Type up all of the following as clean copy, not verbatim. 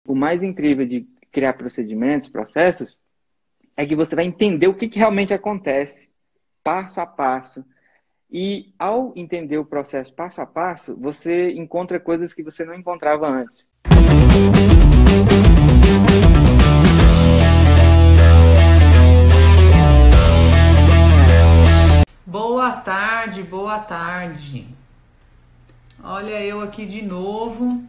o mais incrível de criar procedimentos, processos, é que você vai entender o que realmente acontece, passo a passo. E ao entender o processo passo a passo, você encontra coisas que você não encontrava antes. Boa tarde, boa tarde. Olha eu aqui de novo,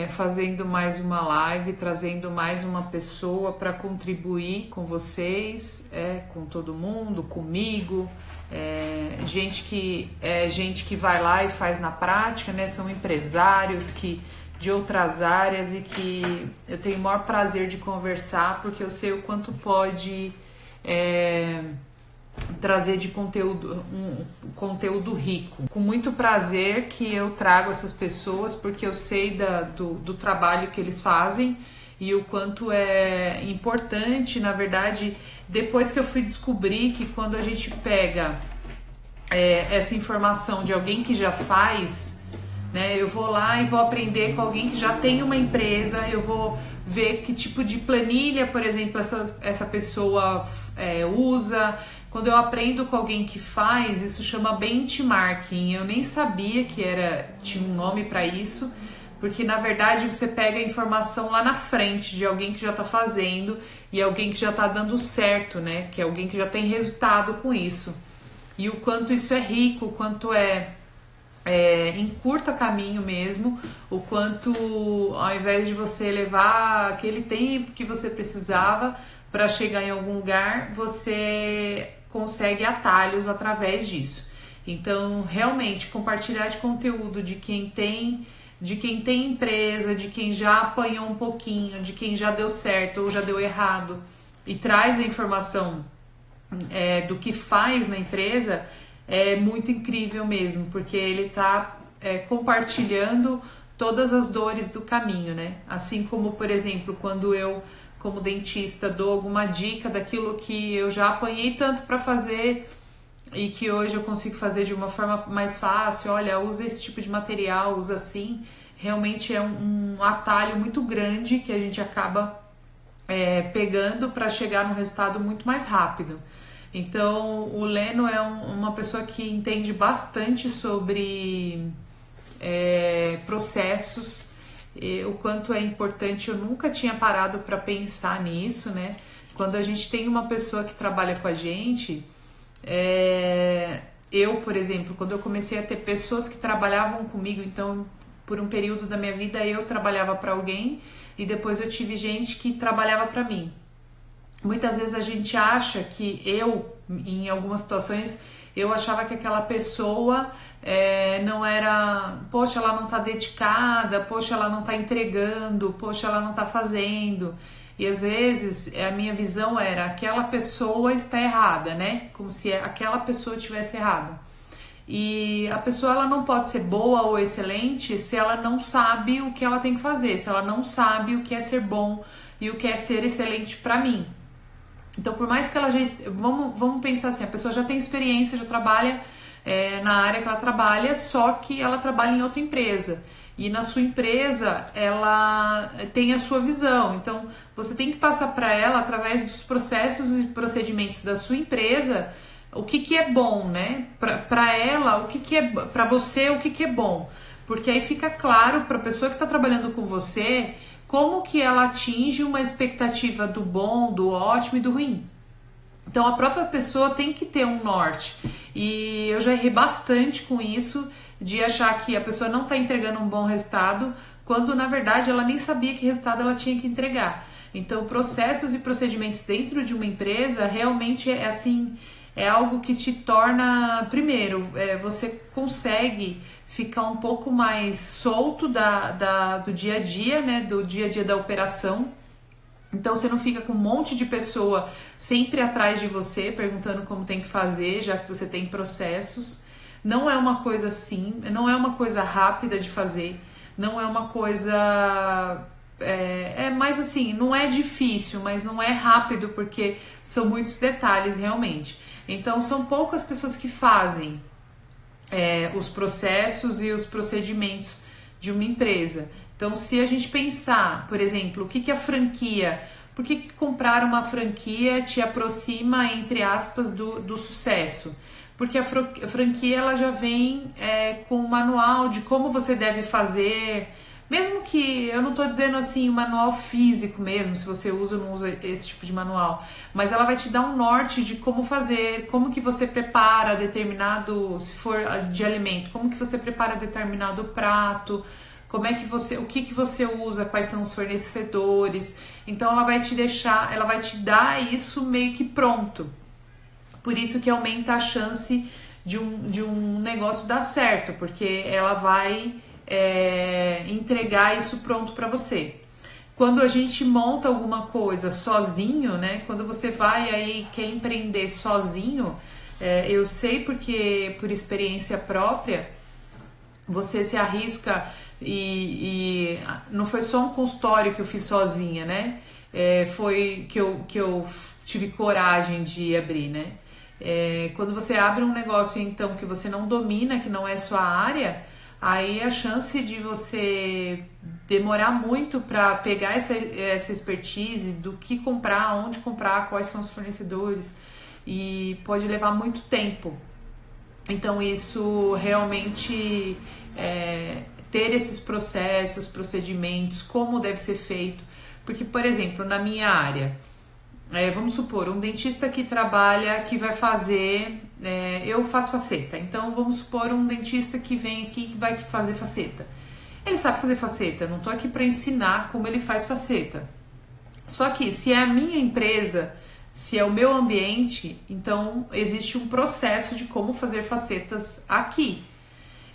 fazendo mais uma live, trazendo mais uma pessoa para contribuir com vocês, com todo mundo, comigo, gente que vai lá e faz na prática, né? São empresários de outras áreas e que eu tenho o maior prazer de conversar, porque eu sei o quanto pode trazer de conteúdo, um conteúdo rico. Com muito prazer que eu trago essas pessoas, porque eu sei do trabalho que eles fazem e o quanto é importante, na verdade, depois que eu fui descobrir que quando a gente pega essa informação de alguém que já faz, né, eu vou lá e vou aprender com alguém que já tem uma empresa, eu vou ver que tipo de planilha, por exemplo, essa pessoa usa. Quando eu aprendo com alguém que faz, isso chama benchmarking. Eu nem sabia que tinha um nome para isso, porque na verdade você pega a informação lá na frente de alguém que já está fazendo e alguém que já está dando certo, né? Que é alguém que já tem resultado com isso. E o quanto isso é rico, o quanto encurta caminho mesmo, o quanto ao invés de você levar aquele tempo que você precisava para chegar em algum lugar, você consegue atalhos através disso. Então, realmente, compartilhar de conteúdo de quem tem empresa, de quem já apanhou um pouquinho, de quem já deu certo ou já deu errado e traz a informação do que faz na empresa, é muito incrível mesmo, porque ele está compartilhando todas as dores do caminho, né? Assim como, por exemplo, quando eu, como dentista, dou alguma dica daquilo que eu já apanhei tanto para fazer e que hoje eu consigo fazer de uma forma mais fácil. Olha, usa esse tipo de material, usa assim. Realmente é um atalho muito grande que a gente acaba pegando para chegar num resultado muito mais rápido. Então, o Leno é uma pessoa que entende bastante sobre processos, o quanto é importante. Eu nunca tinha parado para pensar nisso, né? Quando a gente tem uma pessoa que trabalha com a gente, eu, por exemplo, quando eu comecei a ter pessoas que trabalhavam comigo, então, por um período da minha vida, eu trabalhava para alguém e depois eu tive gente que trabalhava para mim. Muitas vezes a gente acha que em algumas situações, eu achava que aquela pessoa não era, poxa, ela não tá dedicada, poxa, ela não tá entregando, poxa, ela não tá fazendo. E às vezes a minha visão era, aquela pessoa está errada, né? Como se aquela pessoa estivesse errada. E a pessoa ela não pode ser boa ou excelente se ela não sabe o que ela tem que fazer, se ela não sabe o que é ser bom e o que é ser excelente para mim. Então, por mais que ela já... Vamos pensar assim, a pessoa já tem experiência, já trabalha na área que ela trabalha, só que ela trabalha em outra empresa. E na sua empresa, ela tem a sua visão. Então, você tem que passar para ela, através dos processos e procedimentos da sua empresa, o que é bom, né? Para ela, o que é... Para você, o que é bom. Porque aí fica claro para a pessoa que está trabalhando com você como que ela atinge uma expectativa do bom, do ótimo e do ruim. Então a própria pessoa tem que ter um norte. E eu já errei bastante com isso, de achar que a pessoa não está entregando um bom resultado, quando na verdade ela nem sabia que resultado ela tinha que entregar. Então processos e procedimentos dentro de uma empresa realmente é algo que te torna, primeiro, você consegue ficar um pouco mais solto do dia a dia, né? Do dia a dia da operação. Então você não fica com um monte de pessoa sempre atrás de você, perguntando como tem que fazer, já que você tem processos. Não é uma coisa assim, não é uma coisa rápida de fazer, não é uma coisa... mais assim, não é difícil, mas não é rápido, porque são muitos detalhes realmente. Então são poucas pessoas que fazem os processos e os procedimentos de uma empresa. Então, se a gente pensar, por exemplo, o que que a franquia, por que que comprar uma franquia te aproxima, entre aspas, do sucesso? Porque a franquia ela já vem com um manual de como você deve fazer, mesmo que eu não estou dizendo assim, um manual físico mesmo, se você usa ou não usa esse tipo de manual, mas ela vai te dar um norte de como fazer, como que você prepara determinado, se for de alimento, como que você prepara determinado prato, como é que você, o que que você usa, quais são os fornecedores. Então ela vai te deixar, ela vai te dar isso meio que pronto. Por isso que aumenta a chance de um negócio dar certo, porque ela vai entregar isso pronto para você. Quando a gente monta alguma coisa sozinho, né? Quando você vai aí quer empreender sozinho, eu sei porque por experiência própria, você se arrisca e não foi só um consultório que eu fiz sozinha, né? Foi que eu tive coragem de abrir, né? Quando você abre um negócio então que você não domina, que não é sua área, aí a chance de você demorar muito para pegar essa expertise do que comprar, onde comprar, quais são os fornecedores, e pode levar muito tempo. Então isso realmente ter esses processos, procedimentos, como deve ser feito, porque, por exemplo, na minha área, vamos supor, um dentista que trabalha, que vai fazer, eu faço faceta, então vamos supor um dentista que vem aqui que vai fazer faceta. Ele sabe fazer faceta, eu não tô aqui para ensinar como ele faz faceta. Só que se é a minha empresa, se é o meu ambiente, então existe um processo de como fazer facetas aqui.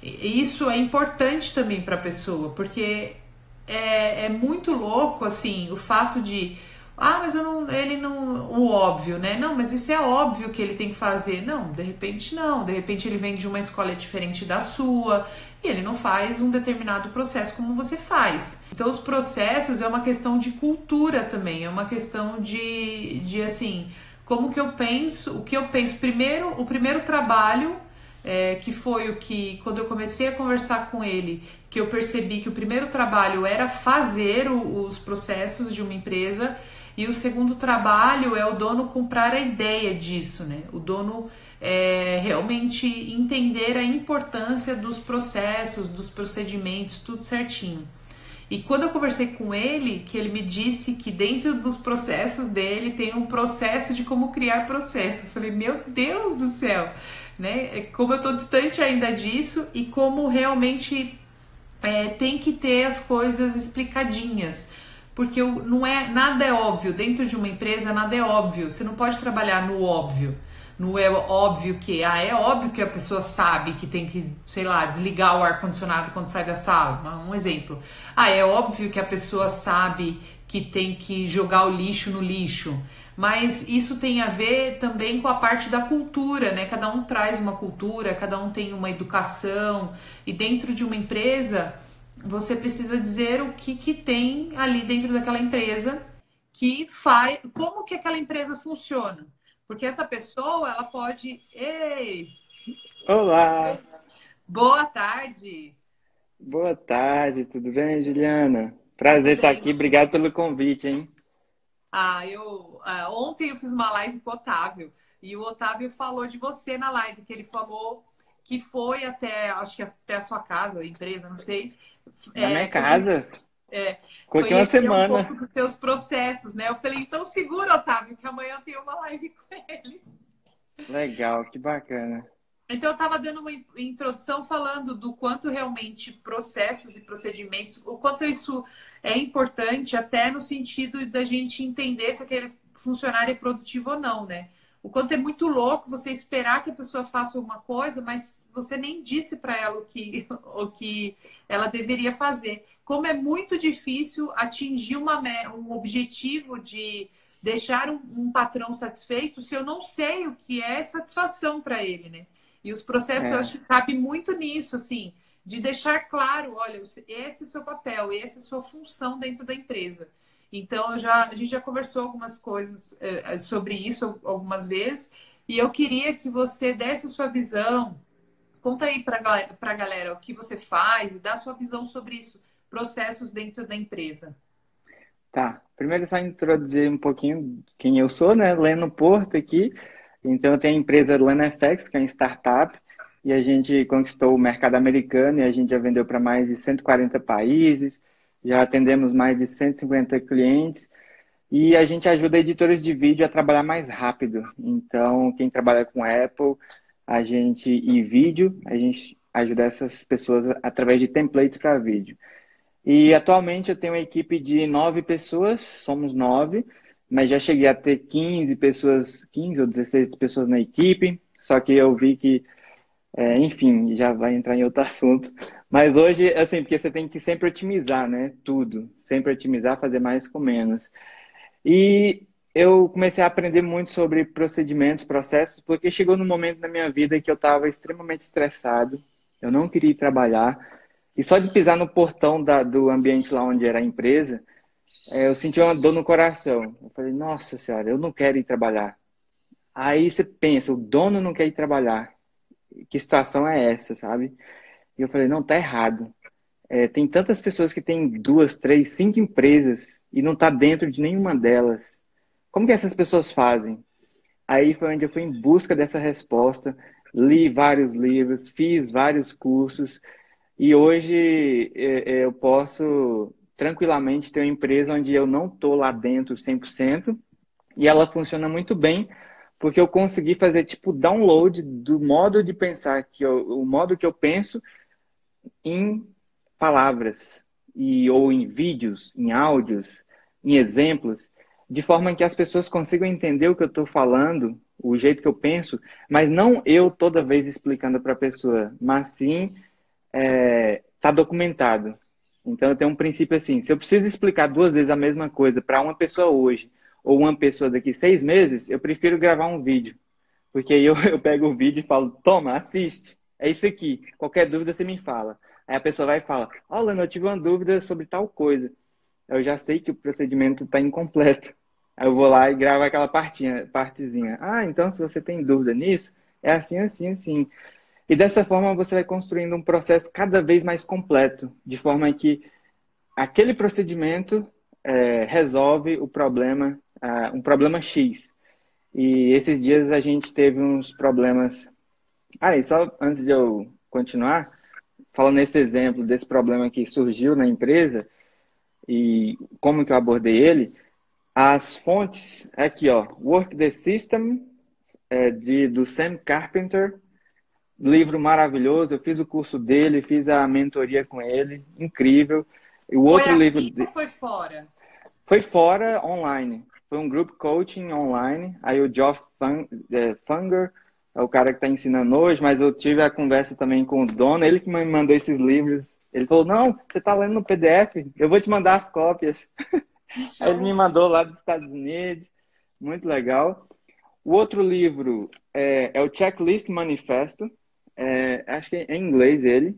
E isso é importante também para a pessoa, porque é muito louco assim o fato de mas o óbvio, né? Não, mas isso é óbvio que ele tem que fazer. Não, de repente não. De repente ele vem de uma escola diferente da sua e ele não faz um determinado processo como você faz. Então os processos é uma questão de cultura também, é uma questão de assim, como que eu penso, o que eu penso. Primeiro, o primeiro trabalho, que foi o que, quando eu comecei a conversar com ele, que eu percebi que o primeiro trabalho era fazer os processos de uma empresa. E o segundo trabalho é o dono comprar a ideia disso, né? O dono realmente entender a importância dos processos, dos procedimentos, tudo certinho. E quando eu conversei com ele, que ele me disse que dentro dos processos dele tem um processo de como criar processo. Eu falei, meu Deus do céu, né? Como eu tô distante ainda disso e como realmente tem que ter as coisas explicadinhas. Porque nada é óbvio, dentro de uma empresa nada é óbvio, você não pode trabalhar no óbvio, não é óbvio que, é óbvio que a pessoa sabe que tem que, sei lá, desligar o ar-condicionado quando sai da sala, um exemplo, é óbvio que a pessoa sabe que tem que jogar o lixo no lixo, mas isso tem a ver também com a parte da cultura, né? Cada um traz uma cultura, cada um tem uma educação, e dentro de uma empresa você precisa dizer o que tem ali dentro daquela empresa que faz, como que aquela empresa funciona. Porque essa pessoa, ela pode... Ei! Olá! Boa tarde! Boa tarde, tudo bem, Juliana? Tá Prazer tudo estar bem, aqui, você? obrigado pelo convite, hein? Ontem eu fiz uma live com o Otávio, e o Otávio falou de você na live, que ele falou que foi até, acho que até a sua casa, a empresa, não sei, Na minha conhecer, casa, ficou aqui uma conhecer um pouco semana. dos seus processos, né? Eu falei, então segura, Otávio, que amanhã tem uma live com ele. Legal, que bacana. Então, eu estava dando uma introdução falando do quanto realmente processos e procedimentos, o quanto isso é importante, até no sentido da gente entender se aquele funcionário é produtivo ou não, né? O quanto é muito louco você esperar que a pessoa faça uma coisa, mas você nem disse para ela o que ela deveria fazer. Como é muito difícil atingir um objetivo de deixar um patrão satisfeito se eu não sei o que é satisfação para ele, né? E os processos, eu acho É, que cabe muito nisso, assim, de deixar claro, olha, esse é o seu papel, essa é a sua função dentro da empresa. Então, a gente já conversou algumas coisas sobre isso algumas vezes, e eu queria que você desse a sua visão, conta aí para a galera o que você faz e dá a sua visão sobre isso, processos dentro da empresa. Tá. Primeiro, só introduzir um pouquinho quem eu sou, né? Leno Porto aqui. Então, eu tenho a empresa LenoFX, que é uma startup, e a gente conquistou o mercado americano e a gente já vendeu para mais de 140 países, já atendemos mais de 150 clientes e a gente ajuda editores de vídeo a trabalhar mais rápido. Então, quem trabalha com Apple, a gente e vídeo, a gente ajuda essas pessoas através de templates para vídeo. E atualmente eu tenho uma equipe de 9 pessoas, somos 9, mas já cheguei a ter 15 pessoas, 15 ou 16 pessoas na equipe, só que eu vi que, enfim, já vai entrar em outro assunto. Mas hoje, assim, porque você tem que sempre otimizar, né? Tudo. Sempre otimizar, fazer mais com menos. E eu comecei a aprender muito sobre procedimentos, processos, porque chegou num momento na minha vida que eu estava extremamente estressado, eu não queria ir trabalhar, e só de pisar no portão do ambiente lá onde era a empresa, eu senti uma dor no coração. Eu falei, nossa senhora, eu não quero ir trabalhar. Aí você pensa, o dono não quer ir trabalhar. Que situação é essa, sabe? E eu falei, não, tá errado. Tem tantas pessoas que têm 2, 3, 5 empresas e não tá dentro de nenhuma delas. Como que essas pessoas fazem? Aí foi onde eu fui em busca dessa resposta, li vários livros, fiz vários cursos e hoje eu posso tranquilamente ter uma empresa onde eu não estou lá dentro 100% e ela funciona muito bem porque eu consegui fazer tipo download do modo de pensar o modo que eu penso em palavras ou em vídeos, em áudios, em exemplos, de forma que as pessoas consigam entender o que eu estou falando, o jeito que eu penso, mas não eu toda vez explicando para a pessoa, mas sim tá documentado. Então eu tenho um princípio assim: se eu preciso explicar 2 vezes a mesma coisa para uma pessoa hoje ou uma pessoa daqui 6 meses, eu prefiro gravar um vídeo. Porque aí eu pego o vídeo e falo, toma, assiste. É isso aqui. Qualquer dúvida você me fala. Aí a pessoa vai e fala, ó, Lana, eu tive uma dúvida sobre tal coisa. Eu já sei que o procedimento está incompleto. Aí eu vou lá e gravo aquela partezinha. Ah, então se você tem dúvida nisso, é assim, assim, assim. E dessa forma você vai construindo um processo cada vez mais completo, de forma que aquele procedimento resolve o problema, um problema X. E esses dias a gente teve uns problemas. Ah, e só antes de eu continuar, falando nesse exemplo desse problema que surgiu na empresa e como que eu abordei ele, as fontes, aqui ó, Work the System, do Sam Carpenter, livro maravilhoso, eu fiz o curso dele, fiz a mentoria com ele, incrível. E o Foi outro livro aqui ou foi fora? foi fora, online. Foi um group coaching online. Aí o Geoff Funger é o cara que está ensinando hoje, mas eu tive a conversa também com o dono, ele que me mandou esses livros. Ele falou, não, você está lendo no PDF, eu vou te mandar as cópias. Que Aí ele show. me mandou lá dos Estados Unidos, muito legal. O outro livro é o Checklist Manifesto, acho que é em inglês ele.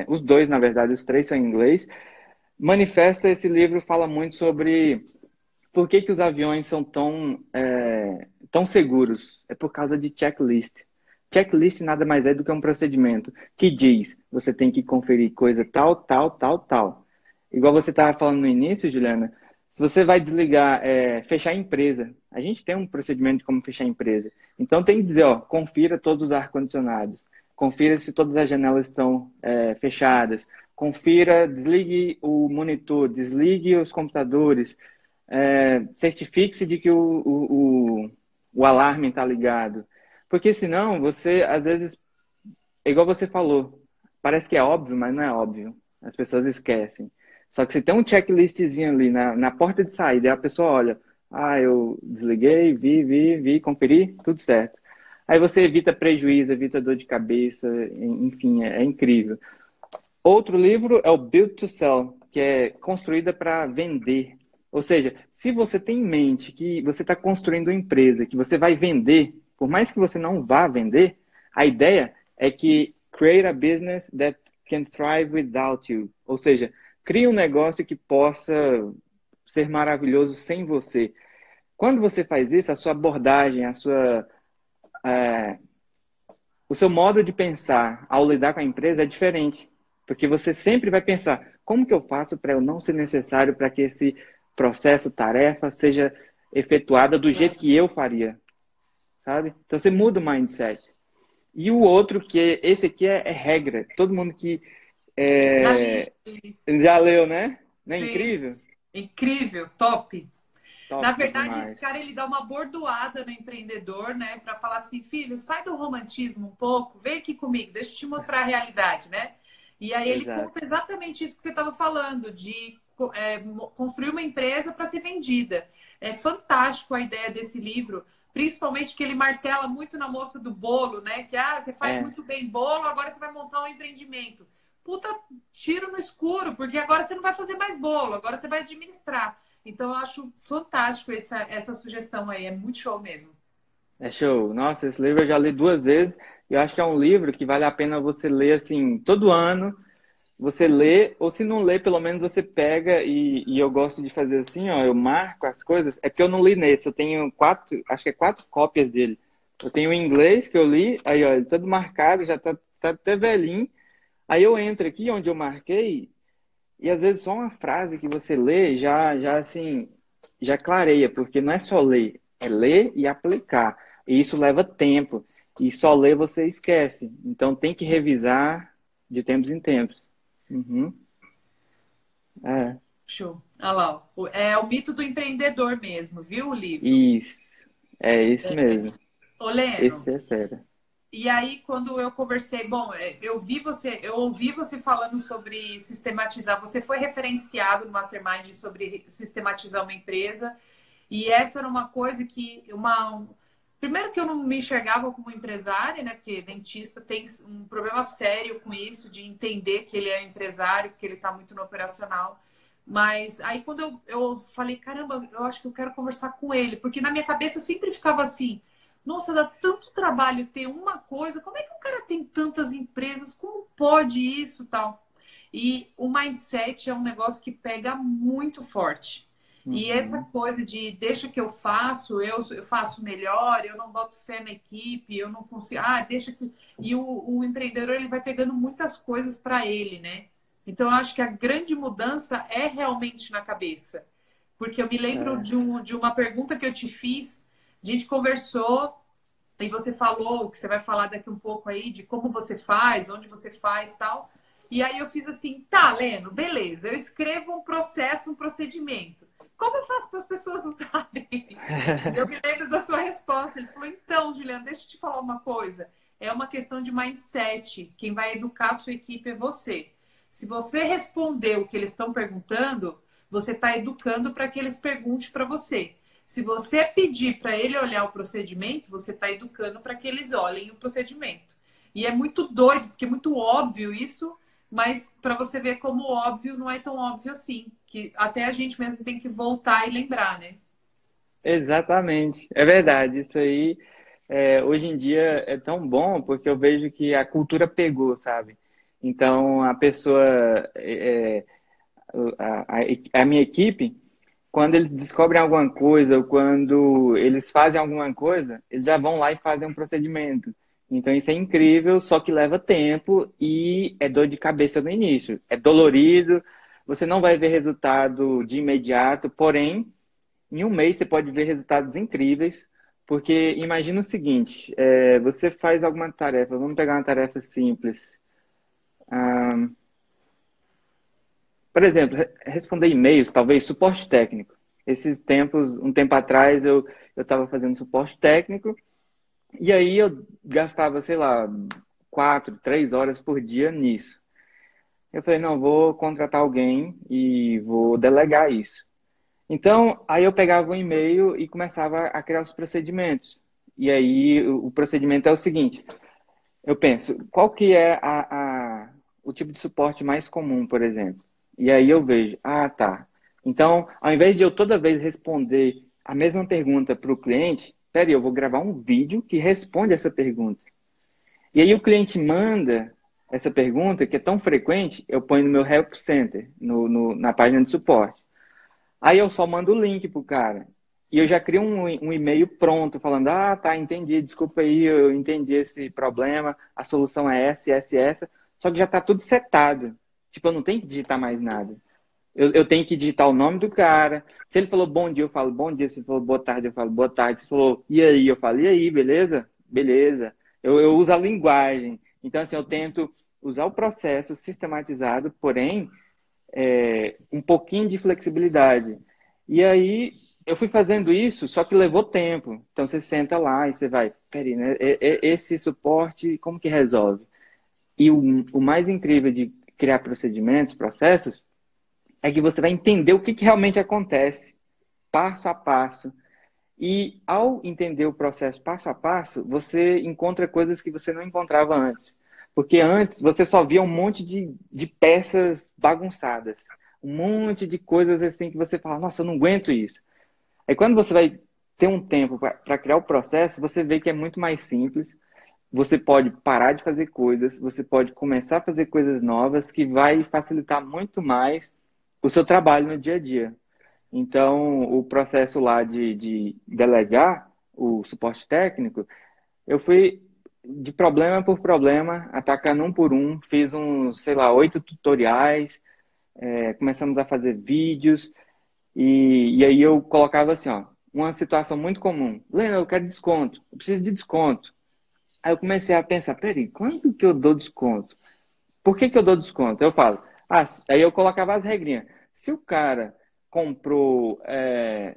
Os dois, na verdade, os três são em inglês. Manifesto, esse livro fala muito sobre por que os aviões são tão seguros. É por causa de checklist. Checklist nada mais é do que um procedimento que diz, você tem que conferir coisa tal, tal, tal, tal. Igual você estava falando no início, Juliana, se você vai desligar, fechar a empresa, a gente tem um procedimento de como fechar a empresa. Então tem que dizer, ó, confira todos os ar-condicionados, confira se todas as janelas estão fechadas, confira, desligue o monitor, desligue os computadores, certifique-se de que o alarme está ligado. Porque senão você, às vezes, é igual você falou, parece que é óbvio, mas não é óbvio. As pessoas esquecem. Só que você tem um checklistzinho ali na porta de saída, e a pessoa olha, eu desliguei, vi, conferi, tudo certo. Aí você evita prejuízo, evita dor de cabeça, enfim, é incrível. Outro livro é o Build to Sell, que é construída para vender. Ou seja, se você tem em mente que você está construindo uma empresa, que você vai vender, por mais que você não vá vender, a ideia é que create a business that can thrive without you. Ou seja, crie um negócio que possa ser maravilhoso sem você. Quando você faz isso, a sua abordagem, o seu modo de pensar ao lidar com a empresa é diferente. Porque você sempre vai pensar, como que eu faço para eu não ser necessário para que esse processo, tarefa, seja efetuada do jeito que eu faria, sabe? Então você muda o mindset. E o outro, esse aqui é regra. Todo mundo que Já li. já leu, né? Não é Sim. incrível? Incrível, top. Na Top verdade, esse demais. cara ele dá uma bordoada no empreendedor, né, para falar assim, filho, sai do romantismo um pouco, vem aqui comigo, deixa eu te mostrar a realidade, né? E aí ele Exato. conta exatamente isso que você estava falando, de construir uma empresa para ser vendida. É fantástico a ideia desse livro, principalmente que ele martela muito na moça do bolo, né? Que você faz É, muito bem bolo, agora você vai montar um empreendimento. Puta, tiro no escuro, porque agora você não vai fazer mais bolo, agora você vai administrar. Então, eu acho fantástico essa sugestão aí. É muito show mesmo. é show. Nossa, esse livro eu já li 2 vezes. E eu acho que é um livro que vale a pena você ler assim, todo ano. Você lê, ou se não lê, pelo menos você pega e eu gosto de fazer assim, ó, eu marco as coisas. É porque eu não li nesse, eu tenho acho que é 4 cópias dele. Eu tenho o inglês que eu li, aí ó, ele todo marcado, já tá até velhinho. Aí eu entro aqui onde eu marquei e às vezes só uma frase que você lê já assim, já clareia, porque não é só ler, é ler e aplicar. E isso leva tempo. E só ler você esquece. Então tem que revisar de tempos em tempos. Uhum. É, Show. Olha lá. É o mito do empreendedor mesmo, viu o livro? isso. É esse mesmo. Ô, Leno, Esse é fera. e aí quando eu conversei, bom, eu ouvi você falando sobre sistematizar, você foi referenciado no Mastermind sobre sistematizar uma empresa, e essa era uma coisa primeiro que eu não me enxergava como empresária, né? Porque dentista tem um problema sério com isso, de entender que ele é empresário, que ele está muito no operacional. Mas aí quando eu falei, caramba, eu acho que eu quero conversar com ele, porque na minha cabeça sempre ficava assim, nossa, dá tanto trabalho ter uma coisa, como é que o cara tem tantas empresas? Como pode isso, tal? E o mindset é um negócio que pega muito forte. E essa Uhum. coisa de deixa que eu faço melhor, eu não boto fé na equipe, eu não consigo. Deixa que. E o empreendedor ele vai pegando muitas coisas para ele, né? Então eu acho que a grande mudança é realmente na cabeça. Porque eu me lembro É, de uma pergunta que eu te fiz, a gente conversou e você falou que você vai falar daqui um pouco aí de como você faz, onde você faz tal. E aí eu fiz assim, tá, Leno, beleza, eu escrevo um processo, um procedimento. Como eu faço para as pessoas usarem? E eu me lembro da sua resposta. Ele falou, então, Juliana, deixa eu te falar uma coisa. É uma questão de mindset. Quem vai educar a sua equipe é você. Se você responder o que eles estão perguntando, você está educando para que eles perguntem para você. Se você pedir para ele olhar o procedimento, você está educando para que eles olhem o procedimento. E é muito doido, porque é muito óbvio isso, mas para você ver como óbvio não é tão óbvio assim, que até a gente mesmo tem que voltar e lembrar, né? exatamente. É verdade. Isso aí, hoje em dia, é tão bom porque eu vejo que a cultura pegou, sabe? Então, a pessoa, a minha equipe, quando eles descobrem alguma coisa ou quando eles fazem alguma coisa, eles já vão lá e fazem um procedimento. Então isso é incrível, só que leva tempo e é dor de cabeça no início. É dolorido, você não vai ver resultado de imediato, porém, em um mês você pode ver resultados incríveis, porque imagina o seguinte, você faz alguma tarefa, vamos pegar uma tarefa simples. Por exemplo, responder e-mails, talvez suporte técnico. Um tempo atrás, eu estava fazendo suporte técnico e aí eu gastava, sei lá, 4, 3 horas por dia nisso. Eu falei, não, vou contratar alguém e vou delegar isso. Então, aí eu pegava um e-mail e começava a criar os procedimentos. E aí o procedimento é o seguinte, eu penso, qual que é o tipo de suporte mais comum, por exemplo? E aí eu vejo, tá. Então, ao invés de eu toda vez responder a mesma pergunta para o cliente, peraí, eu vou gravar um vídeo que responde essa pergunta. E aí o cliente manda essa pergunta, que é tão frequente, eu ponho no meu Help Center, na página de suporte. Aí eu só mando o link pro cara. E eu já crio um e-mail pronto, falando, tá, entendi, desculpa aí, eu entendi esse problema, a solução é essa, essa e essa. Só que já tá tudo setado. Tipo, eu não tenho que digitar mais nada. Eu tenho que digitar o nome do cara. Se ele falou bom dia, eu falo bom dia. Se ele falou boa tarde, eu falo boa tarde. Se ele falou e aí, eu falo e aí, beleza? Beleza. Eu uso a linguagem. Então, assim, eu tento usar o processo sistematizado, porém, um pouquinho de flexibilidade. E aí, eu fui fazendo isso, só que levou tempo. Então, você senta lá e você vai, peraí, né? Esse suporte, como que resolve? E o mais incrível de criar procedimentos, processos, é que você vai entender o que, que realmente acontece, passo a passo. E ao entender o processo passo a passo, você encontra coisas que você não encontrava antes. Porque antes você só via um monte de peças bagunçadas. Um monte de coisas assim que você fala, nossa, eu não aguento isso. Aí quando você vai ter um tempo para criar o processo, você vê que é muito mais simples. Você pode parar de fazer coisas, você pode começar a fazer coisas novas que vai facilitar muito mais o seu trabalho no dia a dia. Então, o processo lá de delegar o suporte técnico, eu fui de problema por problema, atacando um por um, fiz uns, sei lá, 8 tutoriais, começamos a fazer vídeos, e aí eu colocava assim, ó, uma situação muito comum. Lena, eu quero desconto, eu preciso de desconto. Aí eu comecei a pensar, peraí, quando que eu dou desconto? Por que que eu dou desconto? Eu falo, aí eu colocava as regrinhas. Se o cara comprou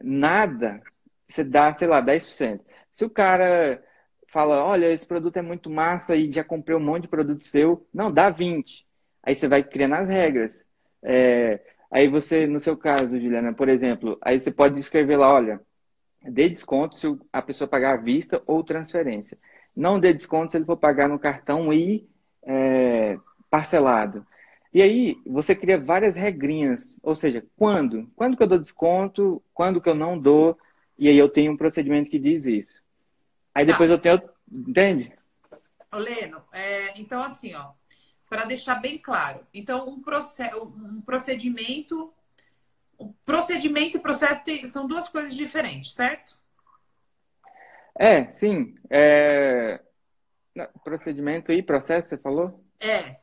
nada, você dá, sei lá, 10%. Se o cara fala, olha, esse produto é muito massa e já comprei um monte de produto seu, não, dá 20%. Aí você vai criando as regras. Aí você, no seu caso, Juliana, por exemplo, aí você pode escrever lá, olha, dê desconto se a pessoa pagar à vista ou transferência. Não dê desconto se ele for pagar no cartão e parcelado. E aí, você cria várias regrinhas. Ou seja, quando? Quando que eu dou desconto? Quando que eu não dou? E aí eu tenho um procedimento que diz isso. Aí Tá. depois eu tenho... Entende? Leno, então assim, ó, para deixar bem claro, então um procedimento e processo são duas coisas diferentes, certo? Sim. Procedimento e processo, você falou? É.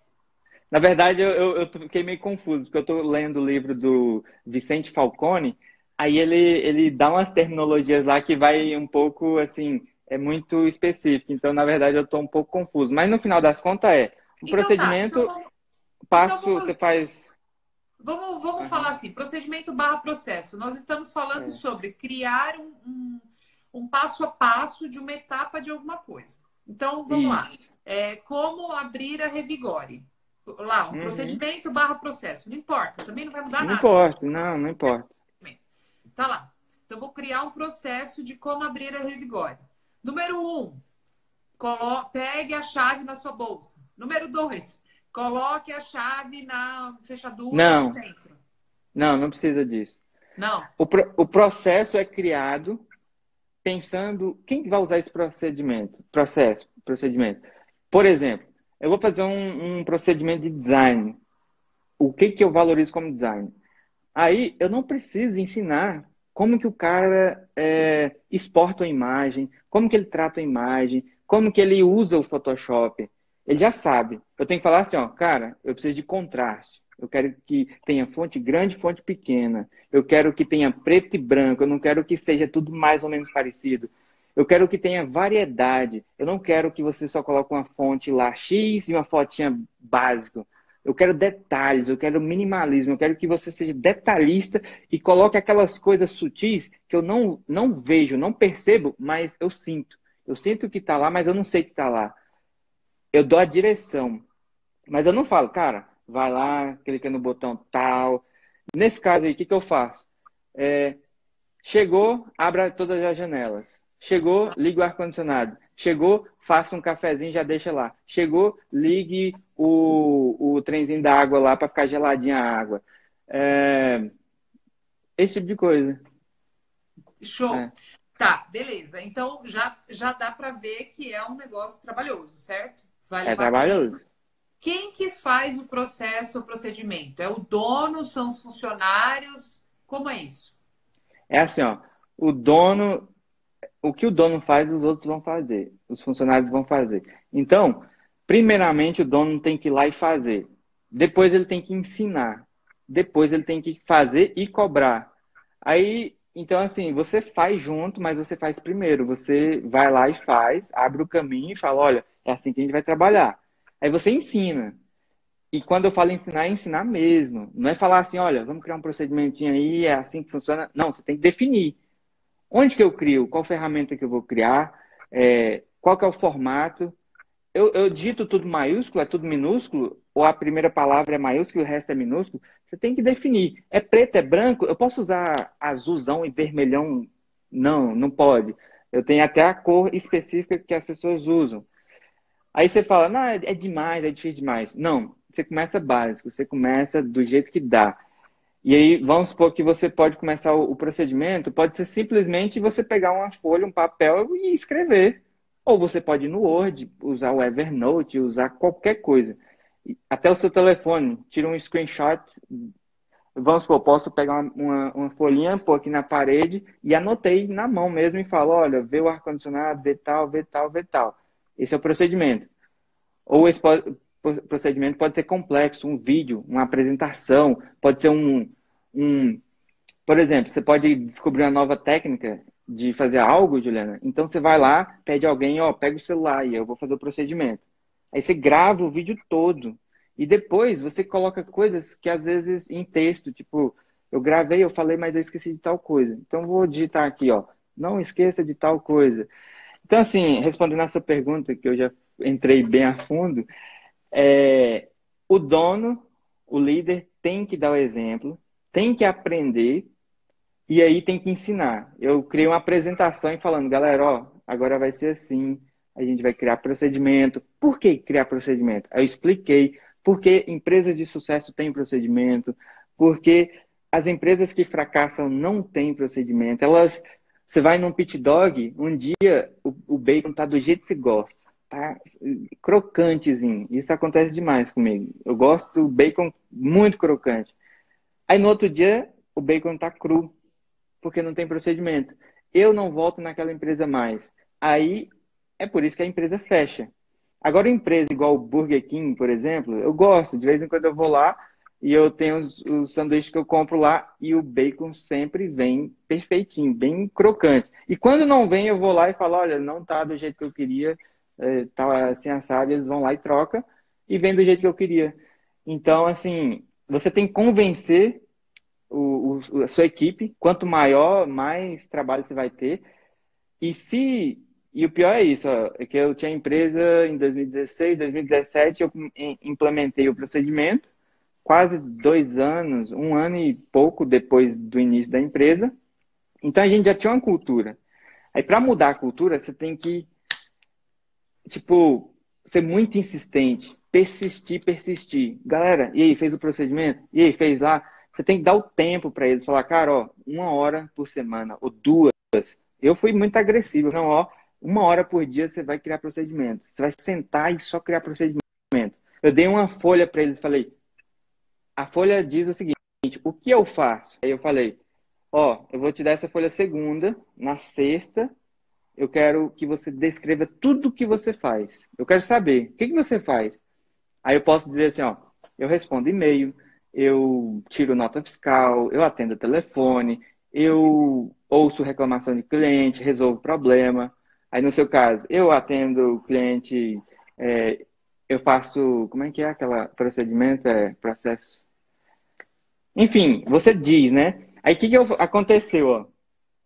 Na verdade, eu fiquei meio confuso, porque eu estou lendo o livro do Vicente Falcone, aí ele dá umas terminologias lá que vai um pouco, assim, é muito específico. Então, na verdade, eu estou um pouco confuso. Mas, no final das contas, um Então tá. procedimento, Então passo, você faz... vamos falar Aham, assim, procedimento barra processo. Nós estamos falando é. sobre criar um passo a passo de uma etapa de alguma coisa. Então, vamos lá. Isso. Como abrir a Revigore? Lá, um Uhum. procedimento barra processo. Não importa, também não vai mudar Não nada. importa, não importa. Tá lá. Então, eu vou criar um processo de como abrir a Revigore. Número 1, pegue a chave na sua bolsa. Número 2, coloque a chave na fechadura do Não, centro. não precisa disso. Não. O processo é criado pensando quem vai usar esse procedimento. Por exemplo, eu vou fazer um procedimento de design. O que que eu valorizo como design? Aí eu não preciso ensinar como que o cara exporta a imagem, como que ele trata a imagem, como que ele usa o Photoshop. Ele já sabe. Eu tenho que falar assim, ó, cara, eu preciso de contraste. Eu quero que tenha fonte grande, fonte pequena. Eu quero que tenha preto e branco. Eu não quero que seja tudo mais ou menos parecido. Eu quero que tenha variedade. Eu não quero que você só coloque uma fonte lá X e uma fotinha básica. Eu quero detalhes, eu quero minimalismo, eu quero que você seja detalhista e coloque aquelas coisas sutis que eu não vejo, não percebo, mas eu sinto. Eu sinto que está lá, mas eu não sei que está lá. Eu dou a direção, mas eu não falo, cara, vai lá, clica no botão tal. Nesse caso aí, o que que eu faço? Chegou, abra todas as janelas. Chegou, ligue o ar-condicionado. Chegou, faça um cafezinho, já deixa lá. Chegou, ligue o trenzinho da água lá para ficar geladinha a água. Esse tipo de coisa. Show. É, Tá, beleza. Então já dá para ver que é um negócio trabalhoso, certo? Vai é levar tempo. trabalhoso. Quem que faz o processo, o procedimento? É o dono? São os funcionários? Como é isso? É assim, ó. O dono, o que o dono faz, os outros vão fazer. Os funcionários vão fazer. Então, primeiramente, o dono tem que ir lá e fazer. depois ele tem que ensinar, depois ele tem que fazer e cobrar. Aí, então assim, você faz junto, mas você faz primeiro. Você vai lá e faz, abre o caminho e fala, olha, é assim que a gente vai trabalhar. Aí você ensina. E quando eu falo ensinar, é ensinar mesmo. Não é falar assim, olha, vamos criar um procedimentinho aí, é assim que funciona. Não, você tem que definir. Onde que eu crio? Qual ferramenta que eu vou criar? Qual que é o formato? Eu dito tudo maiúsculo, é tudo minúsculo? Ou a primeira palavra é maiúscula e o resto é minúsculo? Você tem que definir. É preto, é branco? Eu posso usar azulzão e vermelhão? Não, não pode. Eu tenho até a cor específica que as pessoas usam. Aí você fala, não, é demais, é difícil demais. Não, você começa básico, você começa do jeito que dá. E aí, vamos supor que você pode começar o procedimento, pode ser simplesmente você pegar uma folha, um papel e escrever. Ou você pode ir no Word, usar o Evernote, usar qualquer coisa. Até o seu telefone, tira um screenshot. Vamos supor, posso pegar uma folhinha, pôr aqui na parede e anotei na mão mesmo e falo, olha, vê o ar-condicionado, vê tal, vê tal, vê tal. Esse é o procedimento. Ou esse procedimento pode ser complexo, um vídeo, uma apresentação, pode ser um... Por exemplo, você pode descobrir uma nova técnica de fazer algo, Juliana. Então você vai lá, pede alguém, ó, pega o celular e eu vou fazer o procedimento. Aí você grava o vídeo todo. E depois você coloca coisas que às vezes em texto, tipo, eu gravei, eu falei, mas eu esqueci de tal coisa. Então vou digitar aqui, ó, não esqueça de tal coisa. Então, assim, respondendo a sua pergunta, que eu já entrei bem a fundo, o dono, o líder, tem que dar o exemplo, tem que aprender e aí tem que ensinar. Eu criei uma apresentação e falando, galera, ó, agora vai ser assim, a gente vai criar procedimento. Por que criar procedimento? Aí eu expliquei porque empresas de sucesso têm procedimento, porque as empresas que fracassam não têm procedimento. Você vai num pit dog, um dia o bacon tá do jeito que você gosta, tá crocantezinho. Isso acontece demais comigo. Eu gosto do bacon muito crocante. Aí no outro dia o bacon tá cru porque não tem procedimento. Eu não volto naquela empresa mais. Aí é por isso que a empresa fecha. Agora, empresa igual o Burger King, por exemplo, eu gosto. De vez em quando eu vou lá e eu tenho os sanduíches que eu compro lá e o bacon sempre vem perfeitinho, bem crocante. E quando não vem, eu vou lá e falo, olha, não tá do jeito que eu queria, tá assim assado, eles vão lá e troca e vem do jeito que eu queria. Então, assim, você tem que convencer a sua equipe, quanto maior, mais trabalho você vai ter. E o pior é isso, ó, é que eu tinha empresa em 2016, 2017, eu implementei o procedimento, quase 2 anos, 1 ano e pouco depois do início da empresa. Então a gente já tinha uma cultura. Aí para mudar a cultura, você tem que, tipo, ser muito insistente, persistir, persistir. Galera, e aí, fez o procedimento? E aí, fez lá? Você tem que dar o tempo para eles. Falar, cara, ó, 1 hora por semana, ou 2. Eu fui muito agressivo. Não, ó, 1 hora por dia você vai criar procedimento. Você vai sentar e só criar procedimento. Eu dei uma folha para eles, falei, a folha diz o seguinte, o que eu faço? Aí eu falei, ó, eu vou te dar essa folha segunda, na sexta, eu quero que você descreva tudo o que você faz. Eu quero saber, o que você faz? Aí eu posso dizer assim, ó, eu respondo e-mail, eu tiro nota fiscal, eu atendo telefone, eu ouço reclamação de cliente, resolvo problema. Aí no seu caso, eu atendo o cliente, eu faço, como é que é aquele procedimento? Processo. Enfim, você diz, né? Aí o que aconteceu, ó?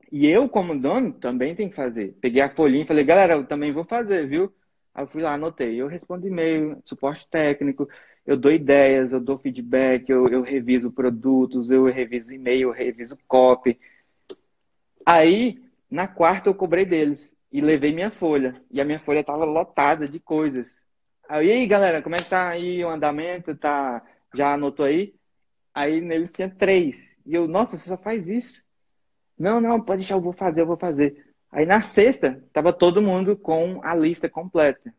E eu, como dono, também tenho que fazer. Peguei a folhinha e falei, galera, eu também vou fazer, viu? Aí eu fui lá, anotei. Eu respondo e-mail, suporte técnico, eu dou ideias, eu dou feedback, eu reviso produtos, eu reviso e-mail, eu reviso copy. Aí, na quarta, eu cobrei deles e levei minha folha. E a minha folha estava lotada de coisas. Aí, e aí, galera, como é que tá aí o andamento? Tá... Já anotou aí? Aí neles tinha 3. E eu, nossa, você só faz isso? Não, não, pode deixar, eu vou fazer, eu vou fazer. Aí na sexta, estava todo mundo com a lista completa.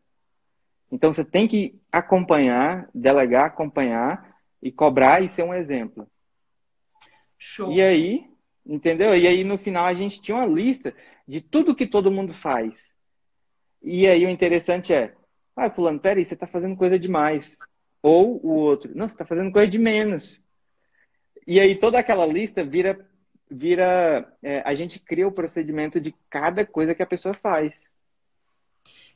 Então você tem que acompanhar, delegar, acompanhar e cobrar e ser um exemplo. E Show. aí, entendeu? E aí no final a gente tinha uma lista de tudo que todo mundo faz. E aí o interessante é, fulano, peraí, você está fazendo coisa demais. Ou o outro, não, você está fazendo coisa de menos. E aí toda aquela lista a gente cria o procedimento de cada coisa que a pessoa faz.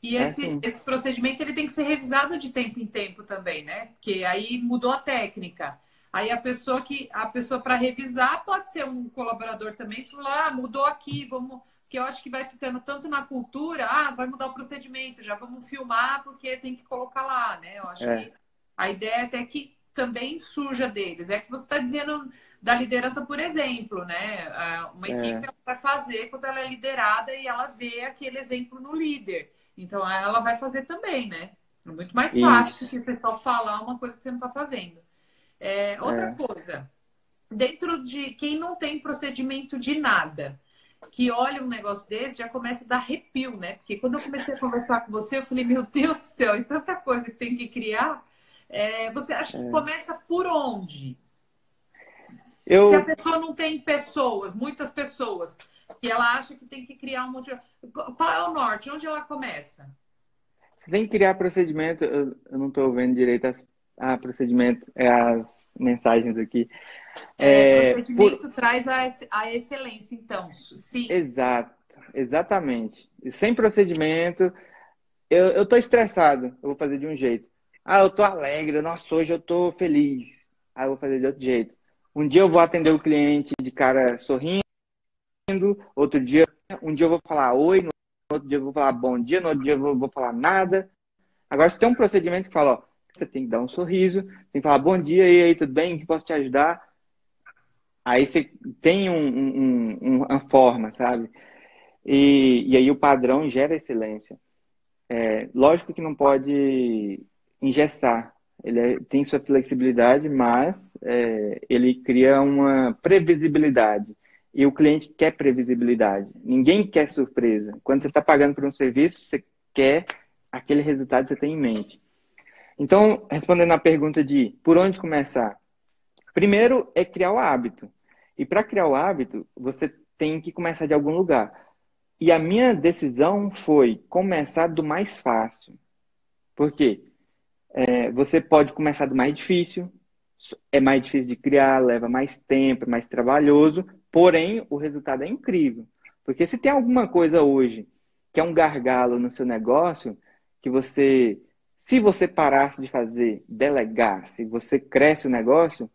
E É esse, assim. esse procedimento ele tem que ser revisado de tempo em tempo também, né? Porque aí mudou a técnica. Aí a pessoa para revisar pode ser um colaborador também, falar, mudou aqui, vamos, que eu acho que vai ficando tanto na cultura, vai mudar o procedimento, já vamos filmar porque tem que colocar lá, né? Eu acho É, que a ideia é até que também surja deles. É que você está dizendo da liderança, por exemplo, né? Uma equipe é, vai fazer quando ela é liderada e ela vê aquele exemplo no líder. Então ela vai fazer também, né? É muito mais fácil do isso. que você só falar uma coisa que você não está fazendo. Outra É. coisa, dentro de quem não tem procedimento de nada, que olha um negócio desse, já começa a dar arrepio, né? Porque quando eu comecei a conversar com você, eu falei, meu Deus do céu, e tanta coisa que tem que criar. Você acha que começa por onde? Se a Eu pessoa não tem pessoas, muitas pessoas, que ela acha que tem que criar um monte de... Qual é o norte? Onde ela começa? sem criar procedimento, eu não estou vendo direito procedimento, as mensagens aqui. Procedimento traz a excelência, então. Sim. Exato, exatamente. E sem procedimento, eu tô estressado, eu vou fazer de um jeito. Ah, eu tô alegre, nossa, hoje eu tô feliz. Ah, eu vou fazer de outro jeito. Um dia eu vou atender o cliente de cara sorrindo, outro dia, um dia eu vou falar oi, no outro dia eu vou falar bom dia, no outro dia eu vou falar nada. Agora, se tem um procedimento que fala, ó, você tem que dar um sorriso, tem que falar bom dia, e aí, tudo bem? Que posso te ajudar? Aí você tem uma forma, sabe? E aí o padrão gera excelência. Lógico que não pode engessar. Tem sua flexibilidade, mas ele cria uma previsibilidade. E o cliente quer previsibilidade. Ninguém quer surpresa. Quando você está pagando por um serviço, você quer aquele resultado que você tem em mente. Então, respondendo à pergunta de por onde começar? Primeiro é criar o hábito. E para criar o hábito, você tem que começar de algum lugar. E a minha decisão foi começar do mais fácil. Por quê? Você pode começar do mais difícil, é mais difícil de criar, leva mais tempo, é mais trabalhoso, porém o resultado é incrível. Porque se tem alguma coisa hoje que é um gargalo no seu negócio, que você, se você parasse de fazer, delegasse, você cresce o negócio,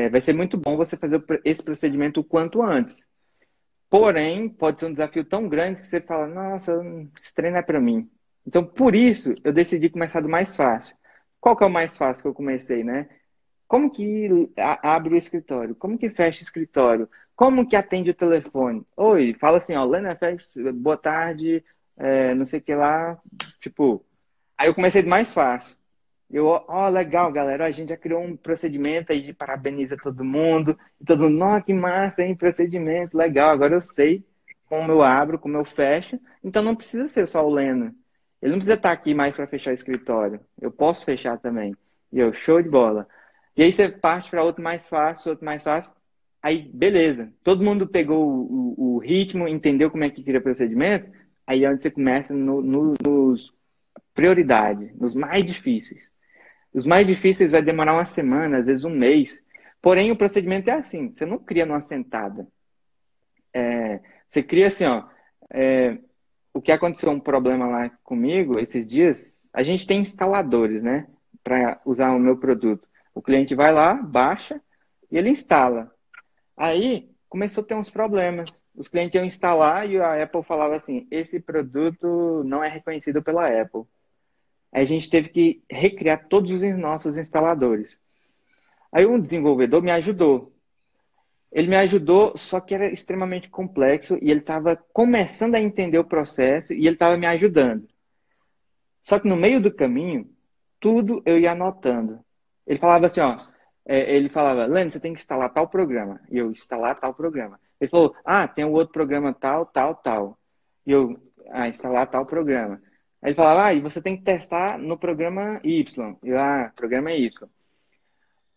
vai ser muito bom você fazer esse procedimento o quanto antes. Porém, pode ser um desafio tão grande que você fala, nossa, esse treino é para mim. Então, por isso, eu decidi começar do mais fácil. Qual que é o mais fácil que eu comecei, né? Como que abre o escritório? Como que fecha o escritório? Como que atende o telefone? Oi, fala assim, ó, Lena, boa tarde, não sei o que lá. Tipo, aí eu comecei do mais fácil. Legal, galera, a gente já criou um procedimento aí, parabeniza todo mundo. E todo mundo, nossa, que massa, hein, procedimento, legal. Agora eu sei como eu abro, como eu fecho. Então não precisa ser só o Lena. Ele não precisa estar aqui mais para fechar o escritório. Eu posso fechar também. E eu, show de bola. E aí você parte para outro mais fácil, outro mais fácil. Aí, beleza. Todo mundo pegou o ritmo, entendeu como é que cria procedimento. Aí é onde você começa nos prioridade, nos mais difíceis. Os mais difíceis vai demorar uma semana, às vezes um mês. Porém, o procedimento é assim: você não cria numa sentada. Você cria assim, ó. O que aconteceu um problema lá comigo esses dias, a gente tem instaladores, né? Para usar o meu produto. O cliente vai lá, baixa e ele instala. Aí começou a ter uns problemas. Os clientes iam instalar e a Apple falava assim: esse produto não é reconhecido pela Apple. Aí a gente teve que recriar todos os nossos instaladores. Aí um desenvolvedor me ajudou. Ele me ajudou, só que era extremamente complexo e ele estava começando a entender o processo e ele estava me ajudando. Só que no meio do caminho, tudo eu ia anotando. Ele falava assim, ó, ele falava, Lênin, você tem que instalar tal programa. E eu, instalar tal programa. Ele falou, tem um outro programa tal, tal, tal. E eu, instalar tal programa. Aí ele falava, e você tem que testar no programa Y. E eu, programa Y.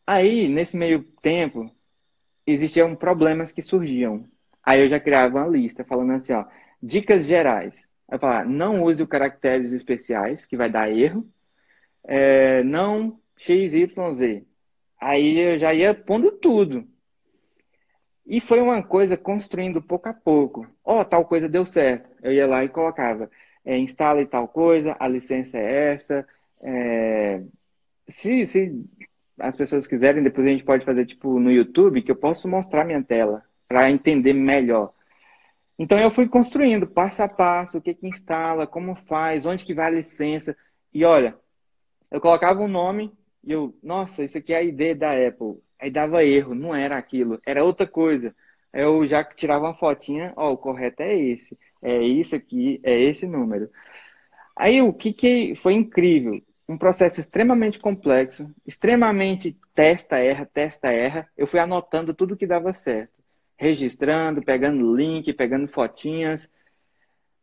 Aí, nesse meio tempo, existiam problemas que surgiam. Aí eu já criava uma lista falando assim, ó, dicas gerais. Aí eu falava, não use o caracteres especiais, que vai dar erro. Não X, Y, Z. Aí eu já ia pondo tudo. E foi uma coisa construindo pouco a pouco. Ó, tal coisa deu certo. Eu ia lá e colocava, instala e tal coisa, a licença é essa. É, se as pessoas quiserem, depois a gente pode fazer tipo no YouTube, que eu posso mostrar minha tela para entender melhor. Então eu fui construindo passo a passo, o que que instala, como faz, onde que vai a licença. E olha, eu colocava um nome e eu, nossa, isso aqui é a ID da Apple. Aí dava erro, não era aquilo, era outra coisa. Aí eu já tirava uma fotinha, ó, o correto é esse, é isso aqui, é esse número. Aí o que que foi incrível? Um processo extremamente complexo, extremamente testa, erra. Eu fui anotando tudo que dava certo, registrando, pegando link, pegando fotinhas.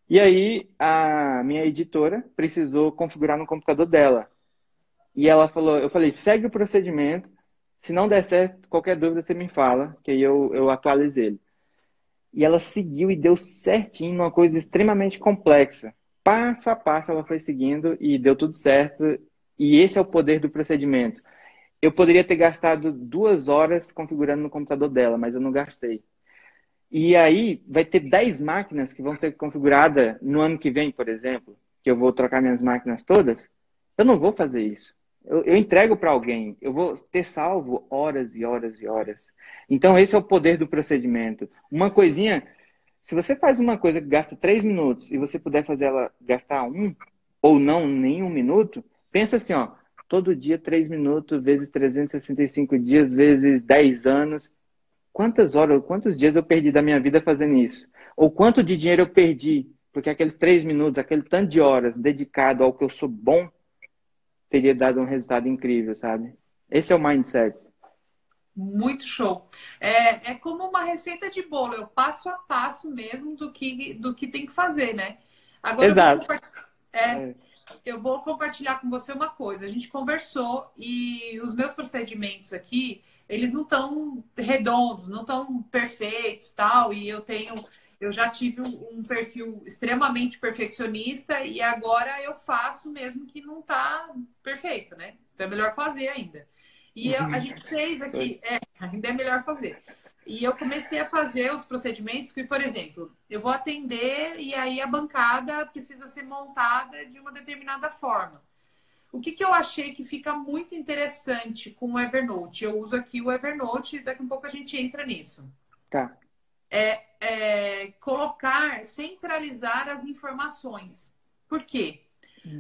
E aí a minha editora precisou configurar no computador dela. E ela falou, eu falei, segue o procedimento. Se não der certo, qualquer dúvida você me fala, que aí eu atualizo ele. E ela seguiu e deu certinho numa coisa extremamente complexa. Passo a passo ela foi seguindo e deu tudo certo. E esse é o poder do procedimento. Eu poderia ter gastado 2 horas configurando no computador dela, mas eu não gastei. E aí vai ter 10 máquinas que vão ser configuradas no ano que vem, por exemplo, que eu vou trocar minhas máquinas todas. Eu não vou fazer isso. Eu entrego para alguém. Eu vou ter salvo horas e horas e horas. Então, esse é o poder do procedimento. Uma coisinha, se você faz uma coisa que gasta 3 minutos e você puder fazer ela gastar um, ou não, nem 1 minuto, pensa assim, ó, todo dia 3 minutos, vezes 365 dias, vezes 10 anos. Quantas horas, quantos dias eu perdi da minha vida fazendo isso? Ou quanto de dinheiro eu perdi? Porque aqueles 3 minutos, aquele tanto de horas dedicado ao que eu sou bom, teria dado um resultado incrível, sabe? Esse é o mindset. Muito show. É como uma receita de bolo, é o passo a passo mesmo do que tem que fazer, né? Agora Exato. é, eu vou compartilhar com você uma coisa. A gente conversou e os meus procedimentos aqui, eles não estão redondos, não estão perfeitos, tal. E eu já tive um perfil extremamente perfeccionista e agora eu faço mesmo que não está perfeito, né? Então é melhor fazer ainda. A gente fez aqui, ainda é melhor fazer. E eu comecei a fazer os procedimentos que, por exemplo, eu vou atender e aí a bancada precisa ser montada de uma determinada forma. O que eu achei que fica muito interessante com o Evernote? Eu uso aqui o Evernote, daqui a pouco a gente entra nisso. Tá. Colocar, centralizar as informações. Por quê?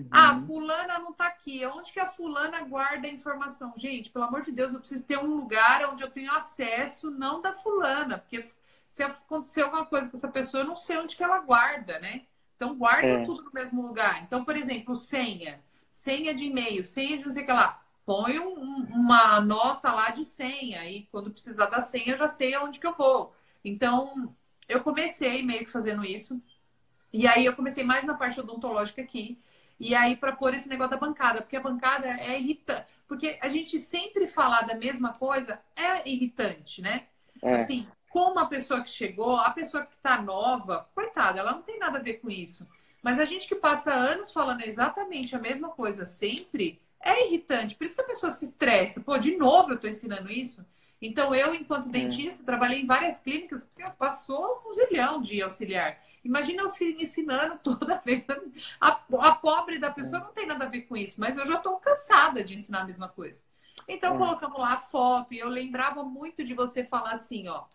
Ah, Uhum. fulana não tá aqui. Onde que a fulana guarda a informação? Gente, pelo amor de Deus, eu preciso ter um lugar onde eu tenho acesso, não da fulana, porque se acontecer alguma coisa com essa pessoa, eu não sei onde que ela guarda, né? Então, guarda É, tudo no mesmo lugar. Então, por exemplo, senha. Senha de e-mail, senha de não sei o que lá. Põe uma nota lá de senha e quando precisar da senha, eu já sei aonde que eu vou. Então, eu comecei meio que fazendo isso. E aí eu comecei mais na parte odontológica aqui. E aí para pôr esse negócio da bancada, porque a bancada é irritante. Porque a gente sempre falar da mesma coisa é irritante, né? é, Assim, como a pessoa que chegou, a pessoa que tá nova, coitada, ela não tem nada a ver com isso. Mas a gente que passa anos falando exatamente a mesma coisa sempre, é irritante. Por isso que a pessoa se estressa. Pô, de novo eu tô ensinando isso. Então, eu, enquanto é, dentista, trabalhei em várias clínicas, porque passou um zilhão de auxiliar. Imagina eu se ensinando toda vez. A pobre da pessoa não tem nada a ver com isso, mas eu já estou cansada de ensinar a mesma coisa. Então, é, colocamos lá a foto e eu lembrava muito de você falar assim, ó.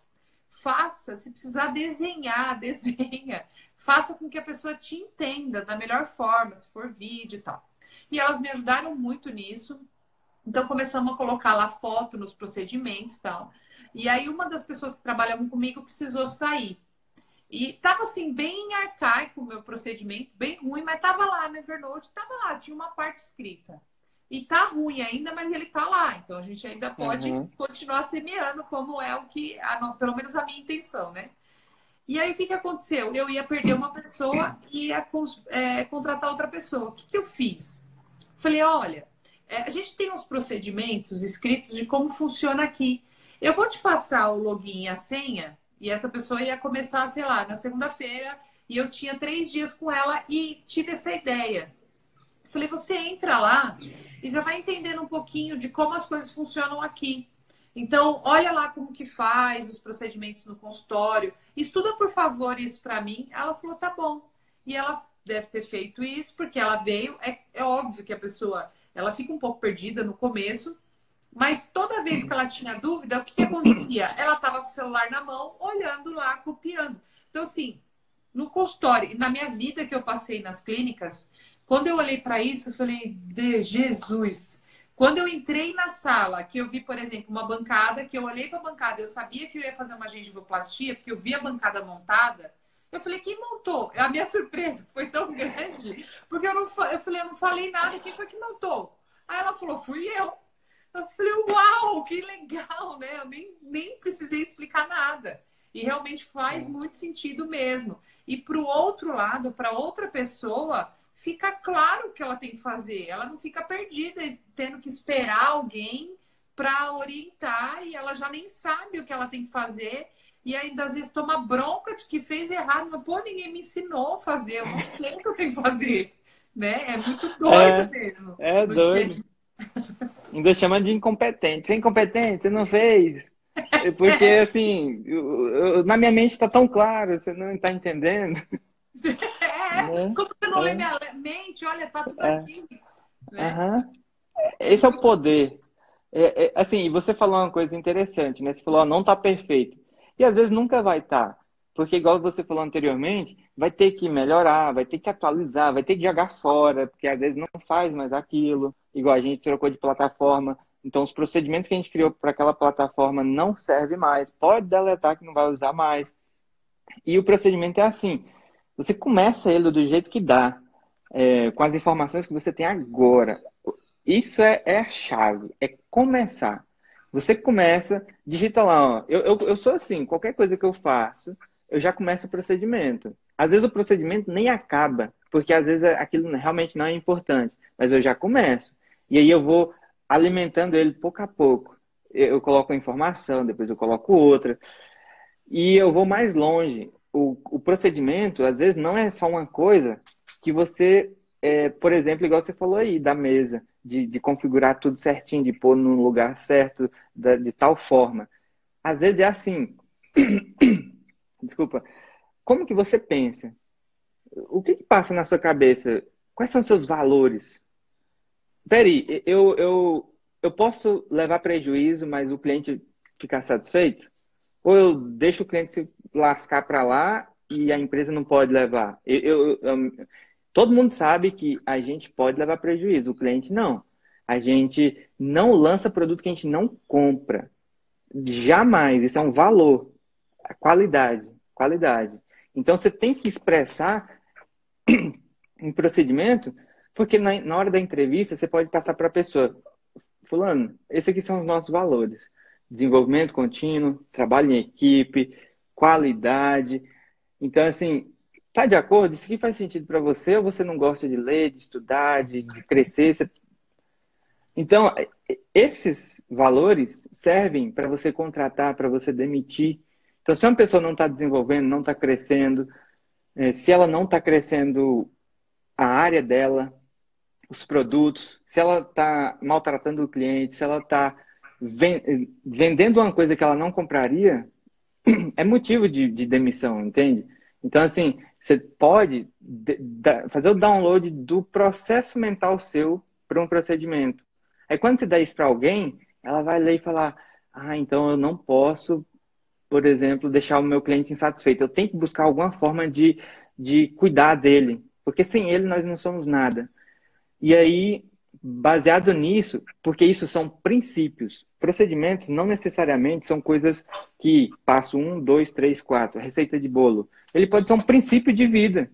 Faça, se precisar desenhar, desenha. Faça com que a pessoa te entenda da melhor forma, se for vídeo e tal. E elas me ajudaram muito nisso. Então, começamos a colocar lá foto nos procedimentos e tal. E aí, uma das pessoas que trabalhavam comigo precisou sair. E tava assim, bem arcaico o meu procedimento, bem ruim, mas tava lá no Evernote, tava lá, tinha uma parte escrita. E tá ruim ainda, mas ele tá lá. Então a gente ainda pode uhum, continuar semeando como é o que, pelo menos a minha intenção, né? E aí o que aconteceu? Eu ia perder uma pessoa e ia contratar outra pessoa. O que eu fiz? Falei, olha, a gente tem uns procedimentos escritos de como funciona aqui. Eu vou te passar o login e a senha, e essa pessoa ia começar, sei lá, na segunda-feira, e eu tinha 3 dias com ela e tive essa ideia. falei, você entra lá e já vai entendendo um pouquinho de como as coisas funcionam aqui. Então, olha lá como que faz os procedimentos no consultório. Estuda, por favor, isso para mim. Ela falou, tá bom. E ela deve ter feito isso porque ela veio. É óbvio que a pessoa, ela fica um pouco perdida no começo, mas toda vez que ela tinha dúvida, o que que acontecia? Ela estava com o celular na mão, olhando lá, copiando. Então, assim, no consultório, na minha vida que eu passei nas clínicas, quando eu olhei para isso, eu falei, de Jesus. Quando eu entrei na sala, que eu vi, por exemplo, uma bancada, que eu olhei para a bancada, eu sabia que eu ia fazer uma gengivoplastia, porque eu vi a bancada montada, eu falei, quem montou? A minha surpresa foi tão grande, porque eu falei, eu não falei nada, quem foi que montou? Aí ela falou, fui eu. Eu falei, uau, que legal, né? Eu nem precisei explicar nada. E realmente faz muito sentido mesmo. E para o outro lado, para outra pessoa, fica claro o que ela tem que fazer. Ela não fica perdida, tendo que esperar alguém para orientar e ela já nem sabe o que ela tem que fazer. E ainda às vezes toma bronca de que fez errado. Mas, pô, ninguém me ensinou a fazer, eu não sei o que eu tenho que fazer. Né? É muito doido mesmo. É doido. Ainda chama de incompetente. Você é incompetente, você não fez. Porque, assim, na minha mente está tão claro, você não está entendendo. Né? Como você não lê minha mente? Olha, tá tudo aqui. Né? Esse é o poder. Assim, você falou uma coisa interessante, né? Você falou, ó, não está perfeito. E às vezes nunca vai estar. Porque, igual você falou anteriormente, vai ter que melhorar, vai ter que atualizar, vai ter que jogar fora, porque às vezes não faz mais aquilo. Igual a gente trocou de plataforma. Então, os procedimentos que a gente criou para aquela plataforma não servem mais. Pode deletar que não vai usar mais. E o procedimento é assim. Você começa ele do jeito que dá, com as informações que você tem agora. Isso é a chave, é começar. Você começa, digita lá, ó, eu sou assim, qualquer coisa que eu faço, eu já começo o procedimento. Às vezes o procedimento nem acaba, porque às vezes aquilo realmente não é importante, mas eu já começo. E aí eu vou alimentando ele pouco a pouco. Eu coloco uma informação, depois eu coloco outra. E eu vou mais longe. O procedimento, às vezes, não é só uma coisa que você, por exemplo, igual você falou aí, da mesa, de configurar tudo certinho, de pôr no lugar certo, de tal forma. Às vezes é assim. Desculpa. Como que você pensa? O que passa na sua cabeça? Quais são os seus valores? Peraí, eu posso levar prejuízo, mas o cliente ficar satisfeito? Ou eu deixo o cliente se lascar para lá e a empresa não pode levar? Todo mundo sabe que a gente pode levar prejuízo, o cliente não. A gente não lança produto que a gente não compra. Jamais. Isso é um valor. A qualidade. Qualidade. Então, você tem que expressar um procedimento, porque na hora da entrevista, você pode passar para a pessoa, fulano, esses aqui são os nossos valores. Desenvolvimento contínuo, trabalho em equipe, qualidade. Então, assim, tá de acordo? Isso aqui faz sentido para você ou você não gosta de ler, de estudar, de crescer? Então, esses valores servem para você contratar, para você demitir. Então, se uma pessoa não está desenvolvendo, não está crescendo, se ela não está crescendo a área dela, os produtos, se ela está maltratando o cliente, se ela está vendendo uma coisa que ela não compraria, é motivo de demissão, entende? Então, assim, você pode fazer o download do processo mental seu para um procedimento. Aí, quando você dá isso para alguém, ela vai ler e falar, então eu não posso, por exemplo, deixar o meu cliente insatisfeito. Eu tenho que buscar alguma forma de cuidar dele, porque sem ele nós não somos nada. E aí, baseado nisso, porque isso são princípios. Procedimentos não necessariamente são coisas que passo 1, 2, 3, 4, receita de bolo. Ele pode ser um princípio de vida.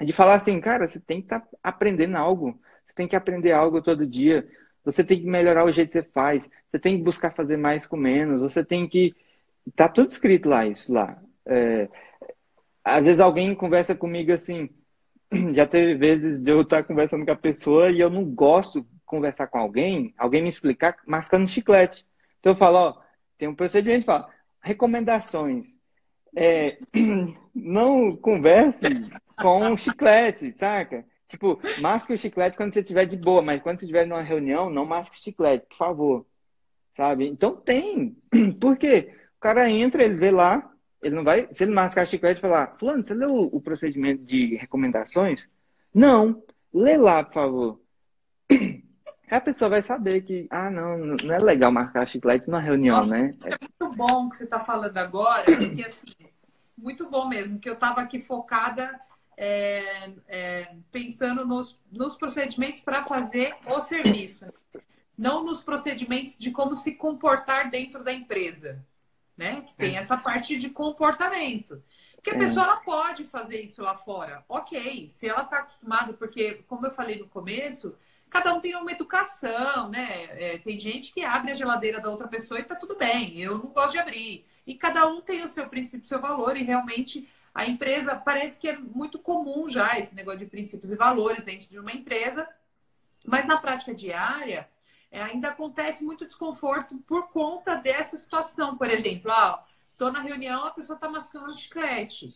De falar assim, cara, você tem que estar aprendendo algo. Você tem que aprender algo todo dia. Você tem que melhorar o jeito que você faz. Você tem que buscar fazer mais com menos. Você tem que... Tá tudo escrito lá, isso lá. Às vezes alguém conversa comigo assim... Já teve vezes de eu estar conversando com a pessoa e eu não gosto de conversar com alguém me explicar mascando chiclete. Então eu falo, ó, tem um procedimento, fala, recomendações. Não converse com chiclete, saca? Tipo, masque o chiclete quando você estiver de boa, mas quando você estiver numa reunião, não masque o chiclete, por favor. Sabe? Então tem. Por quê? O cara entra, ele vê lá, ele não vai. Se ele mascar chiclete e falar, Fulano, você leu o procedimento de recomendações? Não. Lê lá, por favor. A pessoa vai saber que, não é legal mascar chiclete numa reunião, Nossa, né? isso é muito bom que você está falando agora, porque assim, muito bom mesmo, que eu estava aqui focada pensando nos procedimentos para fazer o serviço, não nos procedimentos de como se comportar dentro da empresa, né? Que tem essa parte de comportamento. Porque a É, pessoa ela pode fazer isso lá fora, ok, se ela está acostumada, porque, como eu falei no começo, cada um tem uma educação, né? Tem gente que abre a geladeira da outra pessoa e tá tudo bem, eu não gosto de abrir. E cada um tem o seu princípio, o seu valor, e realmente a empresa parece que é muito comum já esse negócio de princípios e valores dentro de uma empresa, mas na prática diária ainda acontece muito desconforto por conta dessa situação. Por exemplo, estou na reunião, a pessoa está mascando um chiclete.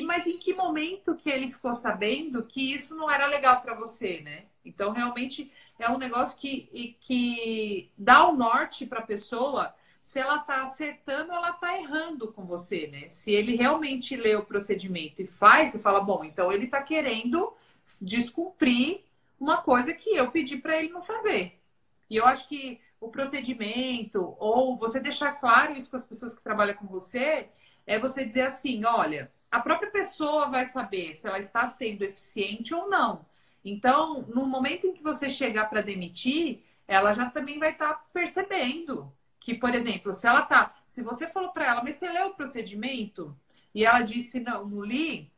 Mas em que momento que ele ficou sabendo que isso não era legal para você, né? Então, realmente é um negócio que dá o norte para a pessoa se ela está acertando ou ela está errando com você, né? Se ele realmente lê o procedimento e faz, você fala, bom, então ele está querendo descumprir uma coisa que eu pedi para ele não fazer. E eu acho que o procedimento, ou você deixar claro isso com as pessoas que trabalham com você, é você dizer assim, olha, a própria pessoa vai saber se ela está sendo eficiente ou não. Então, no momento em que você chegar para demitir, ela já também vai estar percebendo que, por exemplo, se você falou para ela, mas você leu o procedimento e ela disse não, não li,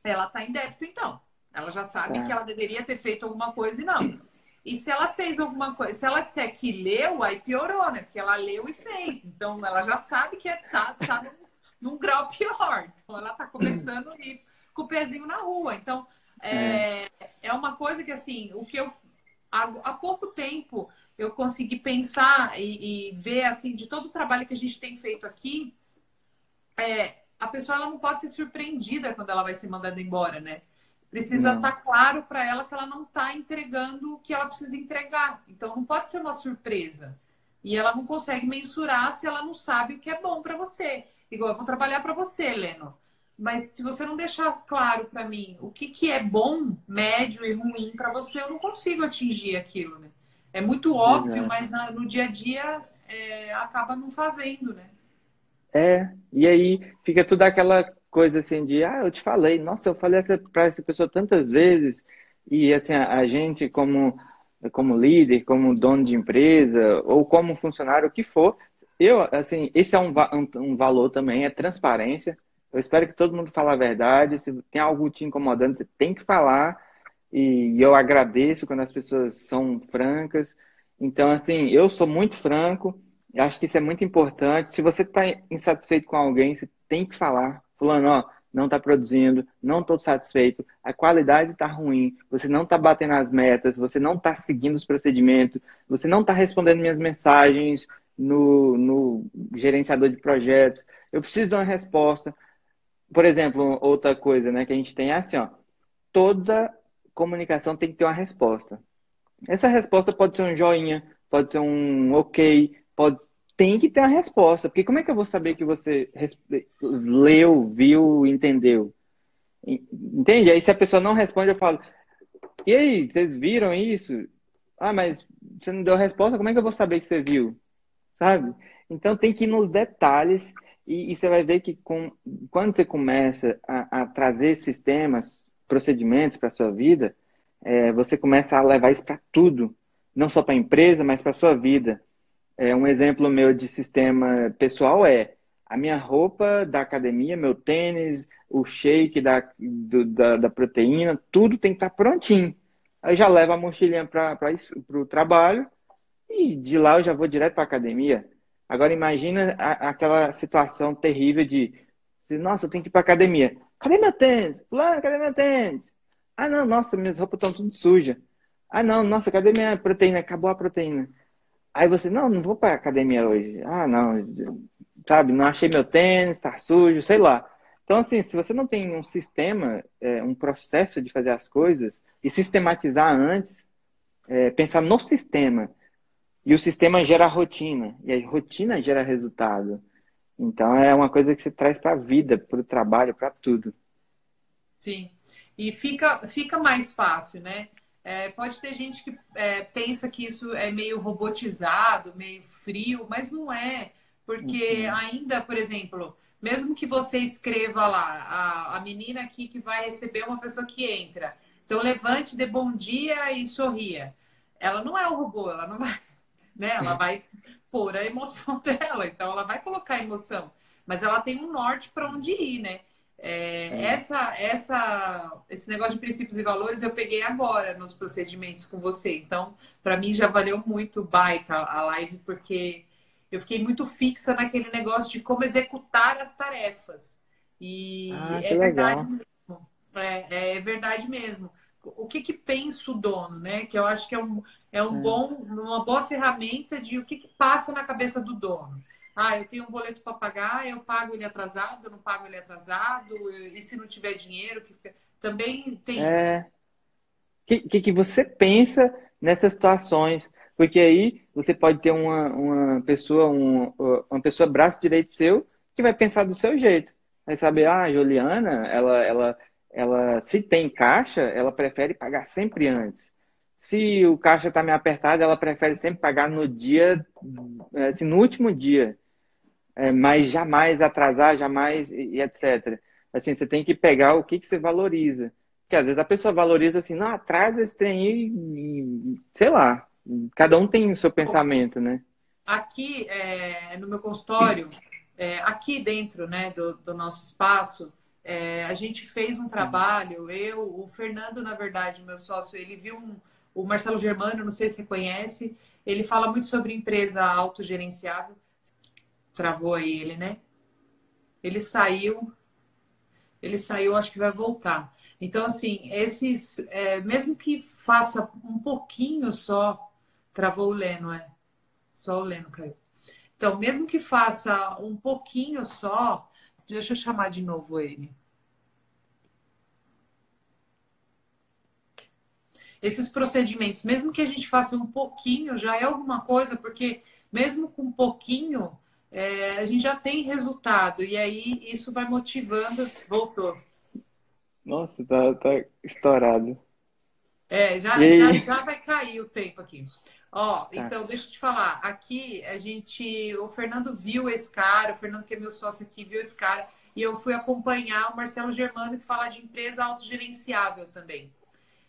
ela está em débito então. Ela já sabe que tá. ela deveria ter feito alguma coisa e não. E se ela fez alguma coisa, se ela disser que leu, aí piorou, né? Porque ela leu e fez. Então ela já sabe que tá num grau pior. Então ela tá começando a ir com o pezinho na rua. Então É, é uma coisa que assim, o que eu há pouco tempo eu consegui pensar e ver assim de todo o trabalho que a gente tem feito aqui, a pessoa ela não pode ser surpreendida quando ela vai ser mandada embora, né? Precisa estar não. claro para ela que ela não está entregando o que ela precisa entregar. Então não pode ser uma surpresa. E ela não consegue mensurar se ela não sabe o que é bom para você. Igual eu vou trabalhar para você, Leno. Mas se você não deixar claro para mim o que é bom, médio e ruim para você, eu não consigo atingir aquilo, né? É muito óbvio, Exato. mas no dia a dia acaba não fazendo, né? E aí fica tudo aquela coisa assim de, eu te falei, nossa, eu falei para essa pessoa tantas vezes, e assim, a gente como líder, como dono de empresa, ou como funcionário, o que for, assim, esse é um valor também, é transparência. Eu espero que todo mundo fale a verdade, se tem algo te incomodando, você tem que falar, e eu agradeço quando as pessoas são francas. Então, assim, eu sou muito franco, eu acho que isso é muito importante. Se você está insatisfeito com alguém, você tem que falar. Fulano, ó, não está produzindo, não estou satisfeito, a qualidade está ruim, você não está batendo as metas, você não está seguindo os procedimentos, você não está respondendo minhas mensagens no gerenciador de projetos. Eu preciso de uma resposta. Por exemplo, outra coisa, né, que a gente tem é assim, ó, toda comunicação tem que ter uma resposta. Essa resposta pode ser um joinha, pode ser um ok, tem que ter uma resposta, porque como é que eu vou saber que você leu, viu, entendeu? Entende? Aí se a pessoa não responde, eu falo, e aí, vocês viram isso? Ah, mas você não deu resposta, como é que eu vou saber que você viu? Sabe? Então tem que ir nos detalhes e você vai ver que quando você começa a trazer sistemas, procedimentos para a sua vida, você começa a levar isso para tudo, não só para a empresa, mas para a sua vida. Um exemplo meu de sistema pessoal é a minha roupa da academia, meu tênis, o shake da proteína, tudo tem que estar prontinho. Aí já levo a mochilinha para o trabalho e de lá eu já vou direto para a academia. Agora imagina aquela situação terrível nossa, eu tenho que ir para a academia. Cadê meu tênis? Fulano, cadê meu tênis? Ah, não, nossa, minhas roupas estão tudo sujas. Ah, não, nossa, cadê minha proteína? Acabou a proteína. Aí você, não vou para a academia hoje. Ah, não, sabe, não achei meu tênis, tá sujo, sei lá. Então, assim, se você não tem um sistema, um processo de fazer as coisas e sistematizar antes, pensar no sistema, e o sistema gera rotina, e a rotina gera resultado. Então, é uma coisa que você traz para a vida, para o trabalho, para tudo. Sim. E fica mais fácil, né? Pode ter gente que pensa que isso é meio robotizado, meio frio, mas não é. Porque Uhum. ainda, por exemplo, mesmo que você escreva lá, a menina aqui que vai receber uma pessoa que entra. Então, levante, dê bom dia e sorria. Ela não é um robô, ela não vai, né? Ela vai pôr a emoção dela, então ela vai colocar a emoção. Mas ela tem um norte para onde ir, né? É. Esse negócio de princípios e valores eu peguei agora nos procedimentos com você. Então, para mim já valeu muito baita a live, porque eu fiquei muito fixa naquele negócio de como executar as tarefas. E Ah, que é verdade legal. mesmo. É verdade mesmo. O que que pensa o dono, né? Que eu acho que É. uma boa ferramenta de o que que passa na cabeça do dono. Ah, eu tenho um boleto para pagar, eu pago ele atrasado, eu não pago ele atrasado, e se não tiver dinheiro, também tem isso. É. Que você pensa nessas situações? Porque aí você pode ter uma pessoa braço direito seu que vai pensar do seu jeito. Vai saber, a Juliana, ela, se tem caixa, ela prefere pagar sempre antes. Se o caixa está meio apertado, ela prefere sempre pagar no dia, assim, no último dia, mas jamais atrasar, jamais e etc. Assim, você tem que pegar o que você valoriza. Porque às vezes a pessoa valoriza assim, não, atrasa esse trem aí, sei lá. Cada um tem o seu pensamento, né? Aqui no meu consultório, aqui dentro, né, do nosso espaço, a gente fez um trabalho. O Fernando, na verdade, meu sócio, ele viu o Marcelo Germano, não sei se você conhece, ele fala muito sobre empresa autogerenciável. Travou aí ele, né? Ele saiu, acho que vai voltar. Então, assim, mesmo que faça um pouquinho só, travou o Leno, só o Leno caiu. Então, mesmo que faça um pouquinho só, deixa eu chamar de novo ele. Esses procedimentos, mesmo que a gente faça um pouquinho, já é alguma coisa, porque mesmo com um pouquinho, a gente já tem resultado. E aí isso vai motivando. Voltou. Nossa, tá estourado. E aí? Já vai cair o tempo aqui. Ó, Tá. então deixa eu te falar. Aqui o Fernando viu esse cara, o Fernando que é meu sócio aqui viu esse cara, e eu fui acompanhar o Marcelo Germano que fala de empresa autogerenciável também.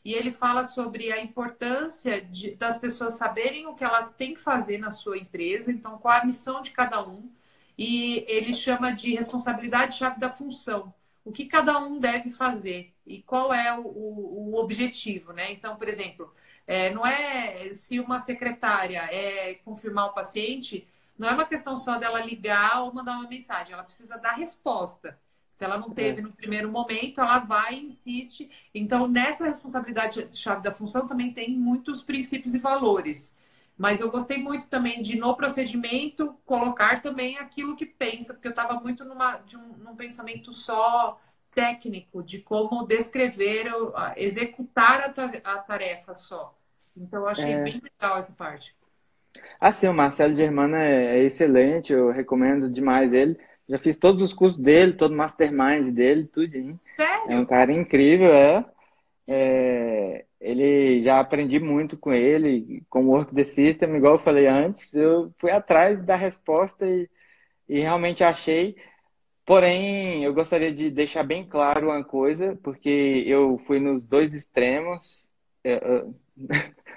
E ele fala sobre a importância das pessoas saberem o que elas têm que fazer na sua empresa, então qual a missão de cada um, e ele chama de responsabilidade-chave da função. O que cada um deve fazer e qual é o objetivo, né? Então, por exemplo, não é se uma secretária confirmar o paciente, não é uma questão só dela ligar ou mandar uma mensagem, ela precisa dar resposta. Se ela não teve É. no primeiro momento, ela vai e insiste. Então, nessa responsabilidade-chave da função também tem muitos princípios e valores. Mas eu gostei muito também de, no procedimento, colocar também aquilo que pensa, porque eu estava muito num pensamento só técnico, de como descrever, executar a tarefa só. Então, eu achei É. bem legal essa parte. Assim, o Marcelo Germano é excelente, eu recomendo demais ele. Já fiz todos os cursos dele, todo o mastermind dele, tudo. É um Sério? cara incrível, é. Ele já aprendi muito com ele, com o Work the System, igual eu falei antes. Eu fui atrás da resposta e realmente achei. Porém, eu gostaria de deixar bem claro uma coisa, porque eu fui nos dois extremos.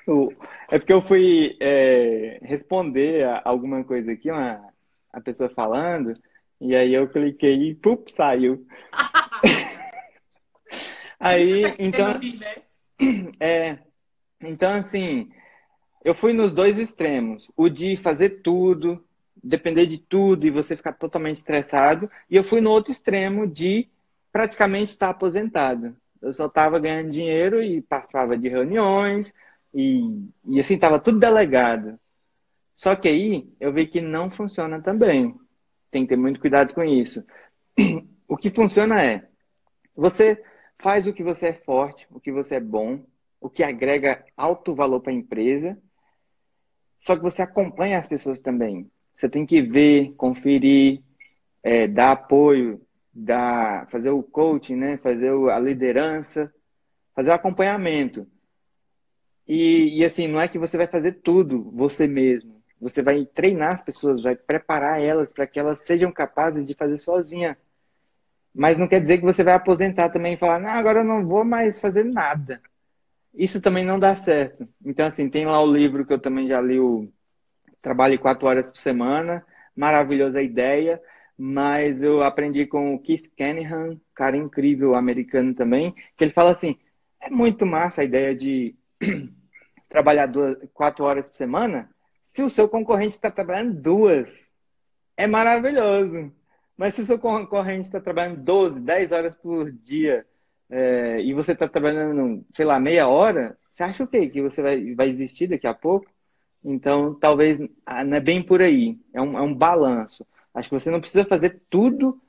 O- É porque eu fui responder a alguma coisa aqui, a pessoa falando, e aí eu cliquei e pup, saiu. Por isso você tá Aí, querendo então, rir, né? é, então assim, eu fui nos dois extremos. O de fazer tudo, depender de tudo e você ficar totalmente estressado. E eu fui no outro extremo de praticamente estar aposentado. Eu só estava ganhando dinheiro e participava de reuniões e assim, estava tudo delegado. Só que aí eu vi que não funciona também. Tem que ter muito cuidado com isso. O que funciona é, você faz o que você é forte, o que você é bom, o que agrega alto valor para a empresa, só que você acompanha as pessoas também. Você tem que ver, conferir, dar apoio, fazer o coaching, né? Fazer a liderança, fazer o acompanhamento. E assim, não é que você vai fazer tudo você mesmo. Você vai treinar as pessoas, vai preparar elas para que elas sejam capazes de fazer sozinha. Mas não quer dizer que você vai aposentar também e falar, não, agora eu não vou mais fazer nada. Isso também não dá certo. Então, assim, tem lá o livro que eu também já li, o Trabalhe 4 horas por semana. Maravilhosa ideia. Mas eu aprendi com o Keith Cunningham, cara incrível, americano também, que ele fala assim, é muito massa a ideia de trabalhar 4 horas por semana, se o seu concorrente está trabalhando 2. É maravilhoso. Mas se o seu concorrente está trabalhando 12, 10 horas por dia, e você está trabalhando, sei lá, meia hora, você acha o quê? Que você vai existir daqui a pouco? Então, talvez não é bem por aí. É um balanço. Acho que você não precisa fazer tudo,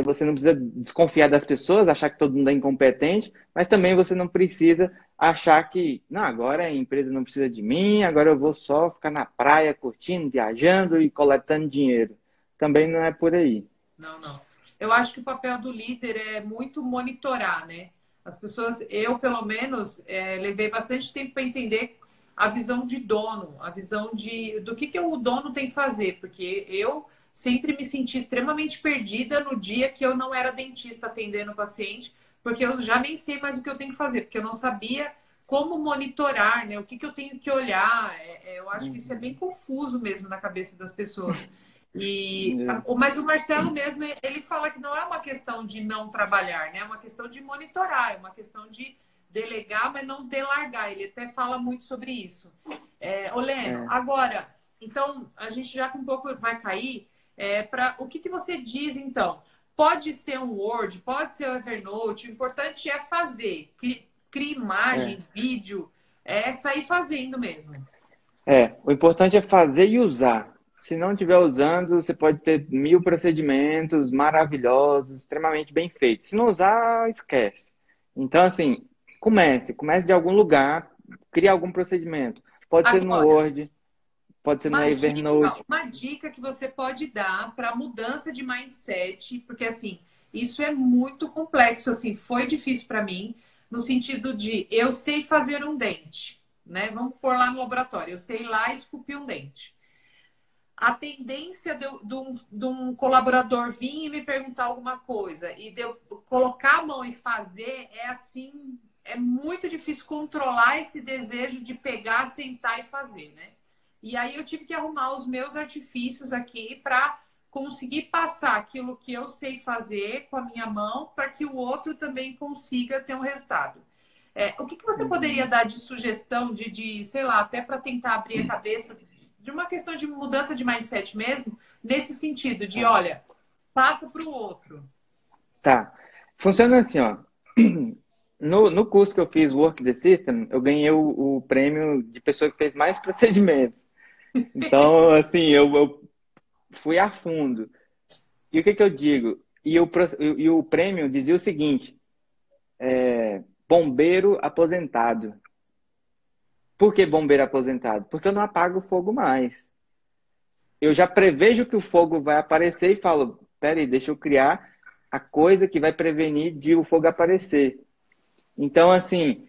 você não precisa desconfiar das pessoas, achar que todo mundo é incompetente, mas também você não precisa achar que, não, agora a empresa não precisa de mim, agora eu vou só ficar na praia curtindo, viajando e coletando dinheiro. Também não é por aí. Não, não. Eu acho que o papel do líder é muito monitorar, né? As pessoas, eu pelo menos, levei bastante tempo para entender a visão de dono, a visão do que o dono tem que fazer, porque eu sempre me senti extremamente perdida no dia que eu não era dentista atendendo o paciente, porque eu já nem sei mais o que eu tenho que fazer, porque eu não sabia como monitorar, né? O que eu tenho que olhar. Eu acho que isso é bem confuso mesmo na cabeça das pessoas. Mas o Marcelo mesmo, ele fala que não é uma questão de não trabalhar, né? É uma questão de monitorar, é uma questão de delegar, mas não delargar. Ele até fala muito sobre isso. Ô, Leno, agora, então, a gente já com um pouco vai cair. O que você diz, então? Pode ser um Word, pode ser um Evernote, o importante é fazer. Cria imagem, vídeo, sair fazendo mesmo. O importante é fazer e usar. Se não estiver usando, você pode ter 1000 procedimentos maravilhosos, extremamente bem feitos. Se não usar, esquece. Então, assim, comece de algum lugar, crie algum procedimento. Pode ser no Agora, Word, pode ser no Evernote. uma dica que você pode dar para mudança de mindset, porque assim, isso é muito complexo, assim, foi difícil para mim, no sentido de eu sei fazer um dente, né? Vamos pôr lá no laboratório, eu sei lá esculpir um dente. A tendência de um colaborador vir e me perguntar alguma coisa e de eu colocar a mão e fazer é assim, é muito difícil controlar esse desejo de pegar, sentar e fazer, né? E aí eu tive que arrumar os meus artifícios aqui para conseguir passar aquilo que eu sei fazer com a minha mão para que o outro também consiga ter um resultado. O que você poderia dar de sugestão sei lá, até para tentar abrir a cabeça de uma questão de mudança de mindset mesmo, nesse sentido de, olha, passa para o outro. Tá. Funciona assim, ó. No curso que eu fiz, Work the System, eu ganhei o prêmio de pessoa que fez mais procedimentos. Então, assim, eu fui a fundo. E o que eu digo? E o prêmio dizia o seguinte: bombeiro aposentado. Por que bombeiro aposentado? Porque eu não apago o fogo mais. Eu já prevejo que o fogo vai aparecer e falo, peraí, deixa eu criar a coisa que vai prevenir de o fogo aparecer. Então, assim,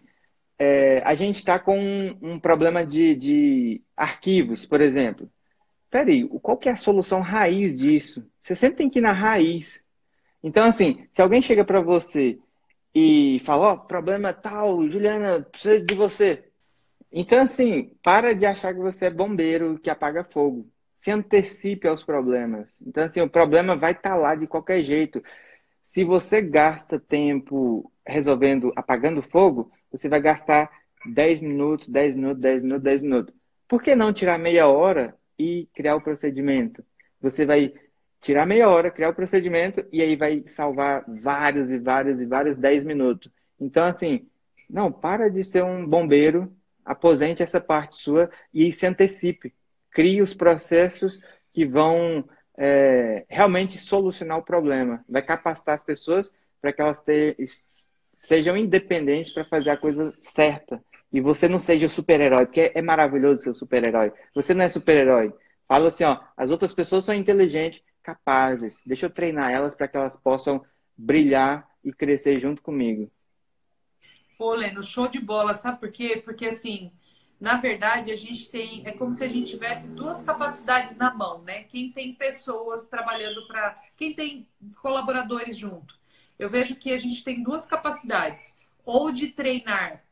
a gente está com um problema de arquivos, por exemplo. Peraí, qual que é a solução raiz disso? Você sempre tem que ir na raiz. Então, assim, se alguém chega para você e fala, ó, problema tal, Juliana, precisa de você. Então, assim, para de achar que você é bombeiro que apaga fogo. Se antecipe aos problemas. Então, assim, o problema vai estar lá de qualquer jeito. Se você gasta tempo apagando fogo, você vai gastar 10 minutos, 10 minutos, 10 minutos, 10 minutos. Por que não tirar meia hora e criar o procedimento? Você vai tirar meia hora, criar o procedimento e aí vai salvar vários e vários e vários 10 minutos. Então, assim, não, para de ser um bombeiro, aposente essa parte sua e se antecipe. Crie os processos que vão realmente solucionar o problema. Vai capacitar as pessoas para que elas sejam independentes para fazer a coisa certa. E você não seja o super-herói, porque é maravilhoso ser o super-herói. Você não é super-herói. Fala assim, ó, as outras pessoas são inteligentes, capazes. Deixa eu treinar elas para que elas possam brilhar e crescer junto comigo. Pô, Leno, show de bola, sabe por quê? Porque assim, na verdade, a gente tem, é como se a gente tivesse duas capacidades na mão, né? Quem tem pessoas trabalhando para, quem tem colaboradores junto. Eu vejo que a gente tem duas capacidades, ou de treinar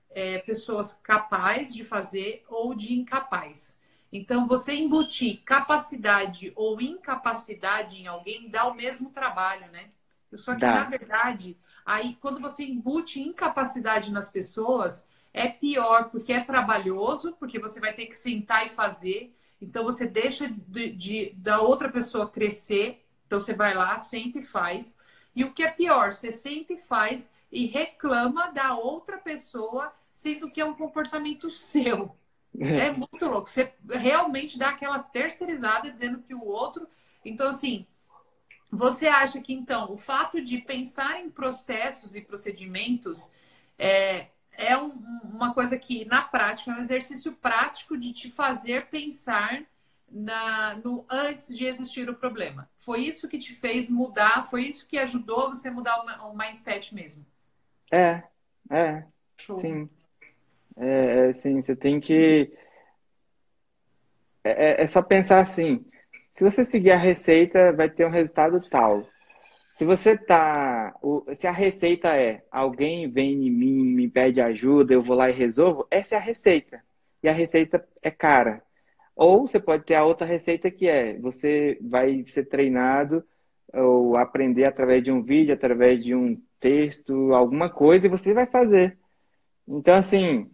pessoas capazes de fazer, ou de incapaz. Então, você embutir capacidade ou incapacidade em alguém dá o mesmo trabalho, né? Só que, na Dá. verdade, aí, quando você embute incapacidade nas pessoas, é pior, porque é trabalhoso, porque você vai ter que sentar e fazer. Então, você deixa da outra pessoa crescer. Então, você vai lá, senta e faz. E o que é pior, você senta e faz e reclama da outra pessoa, sendo que é um comportamento seu. É muito louco. Você realmente dá aquela terceirizada dizendo que o outro. Então, assim, você acha que, então, o fato de pensar em processos e procedimentos uma coisa que, na prática, é um exercício prático de te fazer pensar no antes de existir o problema? Foi isso que te fez mudar? Foi isso que ajudou você a mudar o mindset mesmo? É, é, Show. sim. Sim, você tem que. É só pensar assim: se você seguir a receita, vai ter um resultado tal. Se você tá. Se a receita é alguém vem em mim, me pede ajuda, eu vou lá e resolvo, essa é a receita. E a receita é cara. Ou você pode ter a outra receita que é: você vai ser treinado ou aprender através de um vídeo, através de um texto, alguma coisa, e você vai fazer. Então, assim.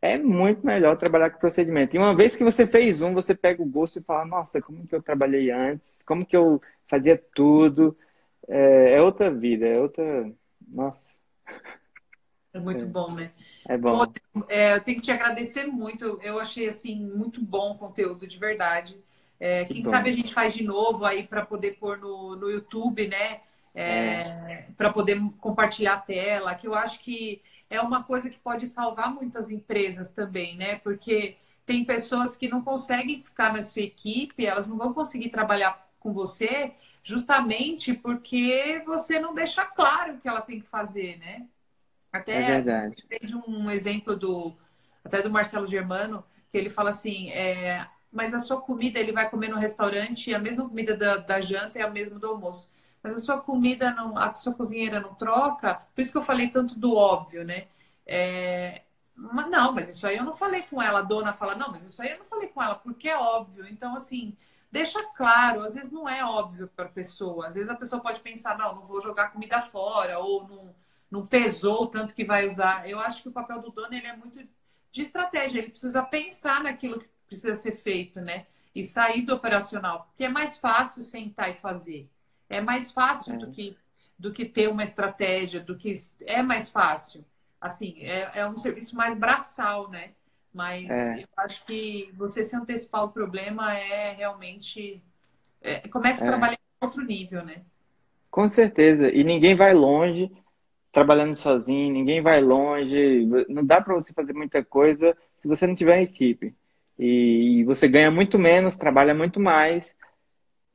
É muito melhor trabalhar com procedimento. E uma vez que você fez um, você pega o gosto e fala: nossa, como que eu trabalhei antes? Como que eu fazia tudo? É outra vida, é outra. Nossa, É muito é, bom, né? é Pô, bom. eu tenho que te agradecer muito. Eu achei assim muito bom o conteúdo, de verdade. Que Quem sabe a bom. gente faz de novo aí para poder pôr no YouTube, né? É, Para poder compartilhar a tela, que eu acho que é uma coisa que pode salvar muitas empresas também, né? Porque tem pessoas que não conseguem ficar na sua equipe, elas não vão conseguir trabalhar com você justamente porque você não deixa claro o que ela tem que fazer, né? é Até verdade. de um exemplo até do Marcelo Germano, que ele fala assim, mas a sua comida, ele vai comer no restaurante, a mesma comida da janta é a mesma do almoço. Mas a sua comida, não, a sua cozinheira não troca, por isso que eu falei tanto do óbvio, né? Mas não, mas isso aí eu não falei com ela. A dona fala, não, mas isso aí eu não falei com ela, porque é óbvio. Então, assim, deixa claro, às vezes não é óbvio para a pessoa. Às vezes a pessoa pode pensar, não vou jogar comida fora, ou não pesou o tanto que vai usar. Eu acho que o papel do dono ele é muito de estratégia. Ele precisa pensar naquilo que precisa ser feito, né? E sair do operacional. Porque é mais fácil sentar e fazer. É mais fácil É, do que ter uma estratégia, é mais fácil. Assim, é um serviço mais braçal, né? Mas é, eu acho que você se antecipar ao problema é realmente. Começa a é. trabalhar em outro nível, né? Com certeza. E ninguém vai longe trabalhando sozinho, ninguém vai longe. Não dá para você fazer muita coisa se você não tiver equipe. E você ganha muito menos, trabalha muito mais.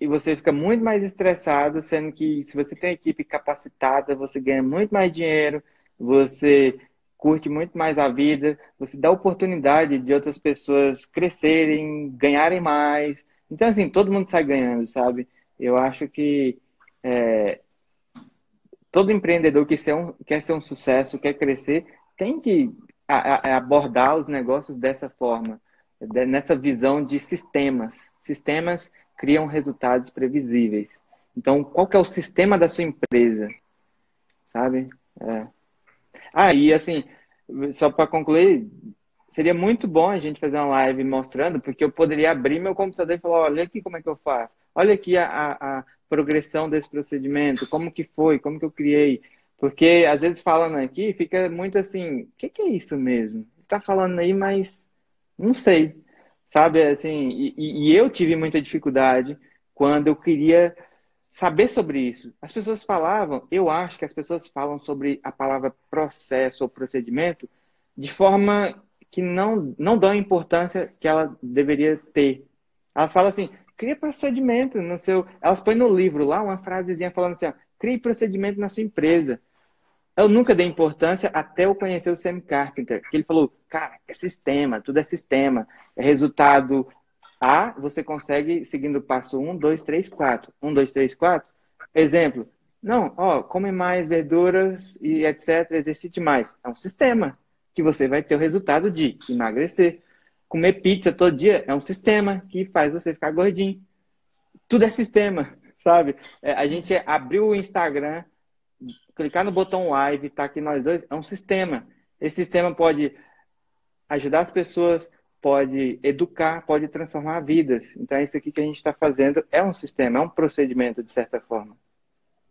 E você fica muito mais estressado, sendo que se você tem uma equipe capacitada, você ganha muito mais dinheiro, você curte muito mais a vida, você dá oportunidade de outras pessoas crescerem, ganharem mais. Então, assim, todo mundo sai ganhando, sabe? Eu acho que todo empreendedor que quer ser um sucesso, quer crescer, tem que abordar os negócios dessa forma, nessa visão de sistemas. Sistemas criam resultados previsíveis. Então, qual que é o sistema da sua empresa, sabe? É. E assim, só para concluir, seria muito bom a gente fazer uma live mostrando, porque eu poderia abrir meu computador e falar: olha aqui como é que eu faço, olha aqui a progressão desse procedimento, como que foi, como que eu criei. Porque às vezes falando aqui, fica muito assim: o que que é isso mesmo? Está falando aí, mas não sei. sabe? Assim, e eu tive muita dificuldade quando eu queria saber sobre isso. As pessoas falavam, eu acho que as pessoas falam sobre a palavra processo ou procedimento de forma que não dão a importância que ela deveria ter. Elas falam assim, cria procedimento no seu... Elas põem no livro lá uma frasezinha falando assim, ó, crie procedimento na sua empresa. Eu nunca dei importância até eu conhecer o Sam Carpenter, que ele falou, cara, é sistema, tudo é sistema. É resultado A, você consegue seguindo o passo um, 2, 3, 4. Um, 2, 3, 4. Exemplo. Não, ó, come mais verduras e etc, exercite mais. É um sistema que você vai ter o resultado de emagrecer. Comer pizza todo dia é um sistema que faz você ficar gordinho. Tudo é sistema, sabe? A gente abriu o Instagram, clicar no botão live, tá aqui nós dois, é um sistema. Esse sistema pode ajudar as pessoas, pode educar, pode transformar vidas. Então, isso aqui que a gente está fazendo é um sistema, é um procedimento, de certa forma.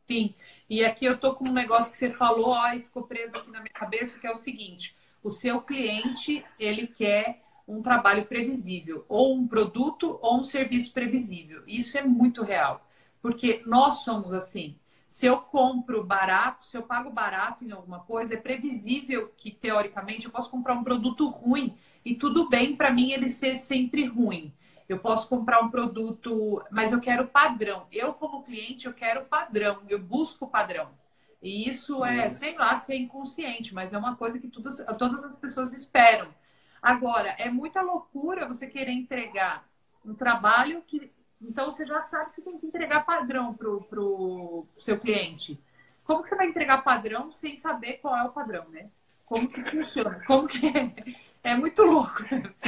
Sim, e aqui eu tô com um negócio que você falou, ó, e ficou preso aqui na minha cabeça, que é o seguinte: o seu cliente, ele quer um trabalho previsível, ou um produto ou um serviço previsível. Isso é muito real, porque nós somos assim. Se eu compro barato, se eu pago barato em alguma coisa, é previsível que, teoricamente, eu posso comprar um produto ruim e tudo bem para mim ele ser sempre ruim. Eu posso comprar um produto, mas eu quero padrão. Eu, como cliente, eu quero padrão. Eu busco padrão. E isso é, sei lá, se é inconsciente, mas é uma coisa que todas as pessoas esperam. Agora, é muita loucura você querer entregar um trabalho que... Então, você já sabe que você tem que entregar padrão pro seu cliente. Como que você vai entregar padrão sem saber qual é o padrão, né? Como que funciona? Como que é? É muito louco.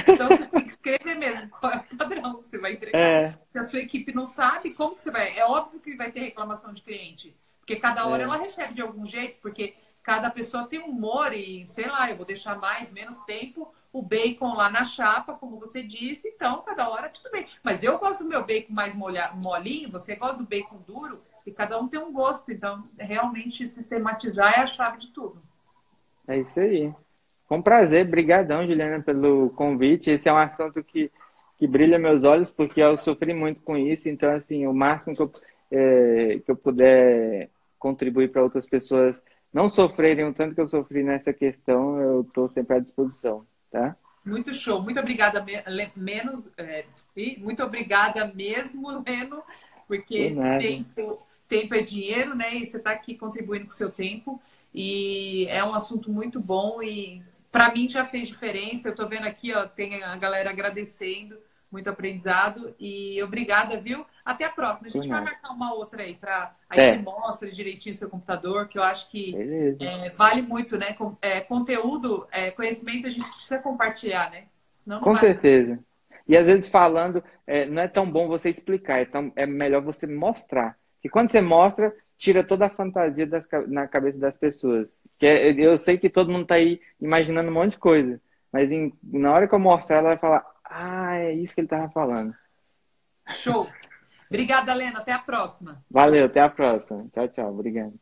Então você tem que escrever mesmo qual é o padrão que você vai entregar. É, Se a sua equipe não sabe, como que você vai? É óbvio que vai ter reclamação de cliente, porque cada hora é, ela recebe de algum jeito, porque cada pessoa tem um humor e, sei lá, eu vou deixar mais, menos tempo o bacon lá na chapa, como você disse, então cada hora tudo bem. Mas eu gosto do meu bacon mais molinho, você gosta do bacon duro, e cada um tem um gosto, então realmente sistematizar é a chave de tudo. é isso aí. Com prazer, brigadão, Juliana, pelo convite. Esse é um assunto que brilha meus olhos, porque eu sofri muito com isso. Então, assim, o máximo que eu puder contribuir para outras pessoas não sofrerem o tanto que eu sofri nessa questão, eu estou sempre à disposição, tá? Muito show. Muito obrigada menos, muito obrigada mesmo, Leno, Por porque nada. tempo é dinheiro, né? E você está aqui contribuindo com o seu tempo. E é um assunto muito bom e para mim já fez diferença. Eu estou vendo aqui, ó, tem a galera agradecendo, muito aprendizado. E obrigada, viu? Até a próxima. A Por gente vai nada. marcar uma outra aí para aí você Até. mostra direitinho o seu computador, que eu acho que Beleza. vale muito, né? Conteúdo, conhecimento a gente precisa compartilhar, né? Senão não Com vale. certeza. E às vezes falando, não é tão bom você explicar, é melhor você mostrar. Que quando você mostra, tira toda a fantasia na cabeça das pessoas. Eu sei que todo mundo está aí imaginando um monte de coisa, mas na hora que eu mostrar, ela vai falar: Ah, é isso que ele estava falando. Show. Obrigada, Lena. Até a próxima. Valeu, até a próxima. Tchau, tchau. Obrigado.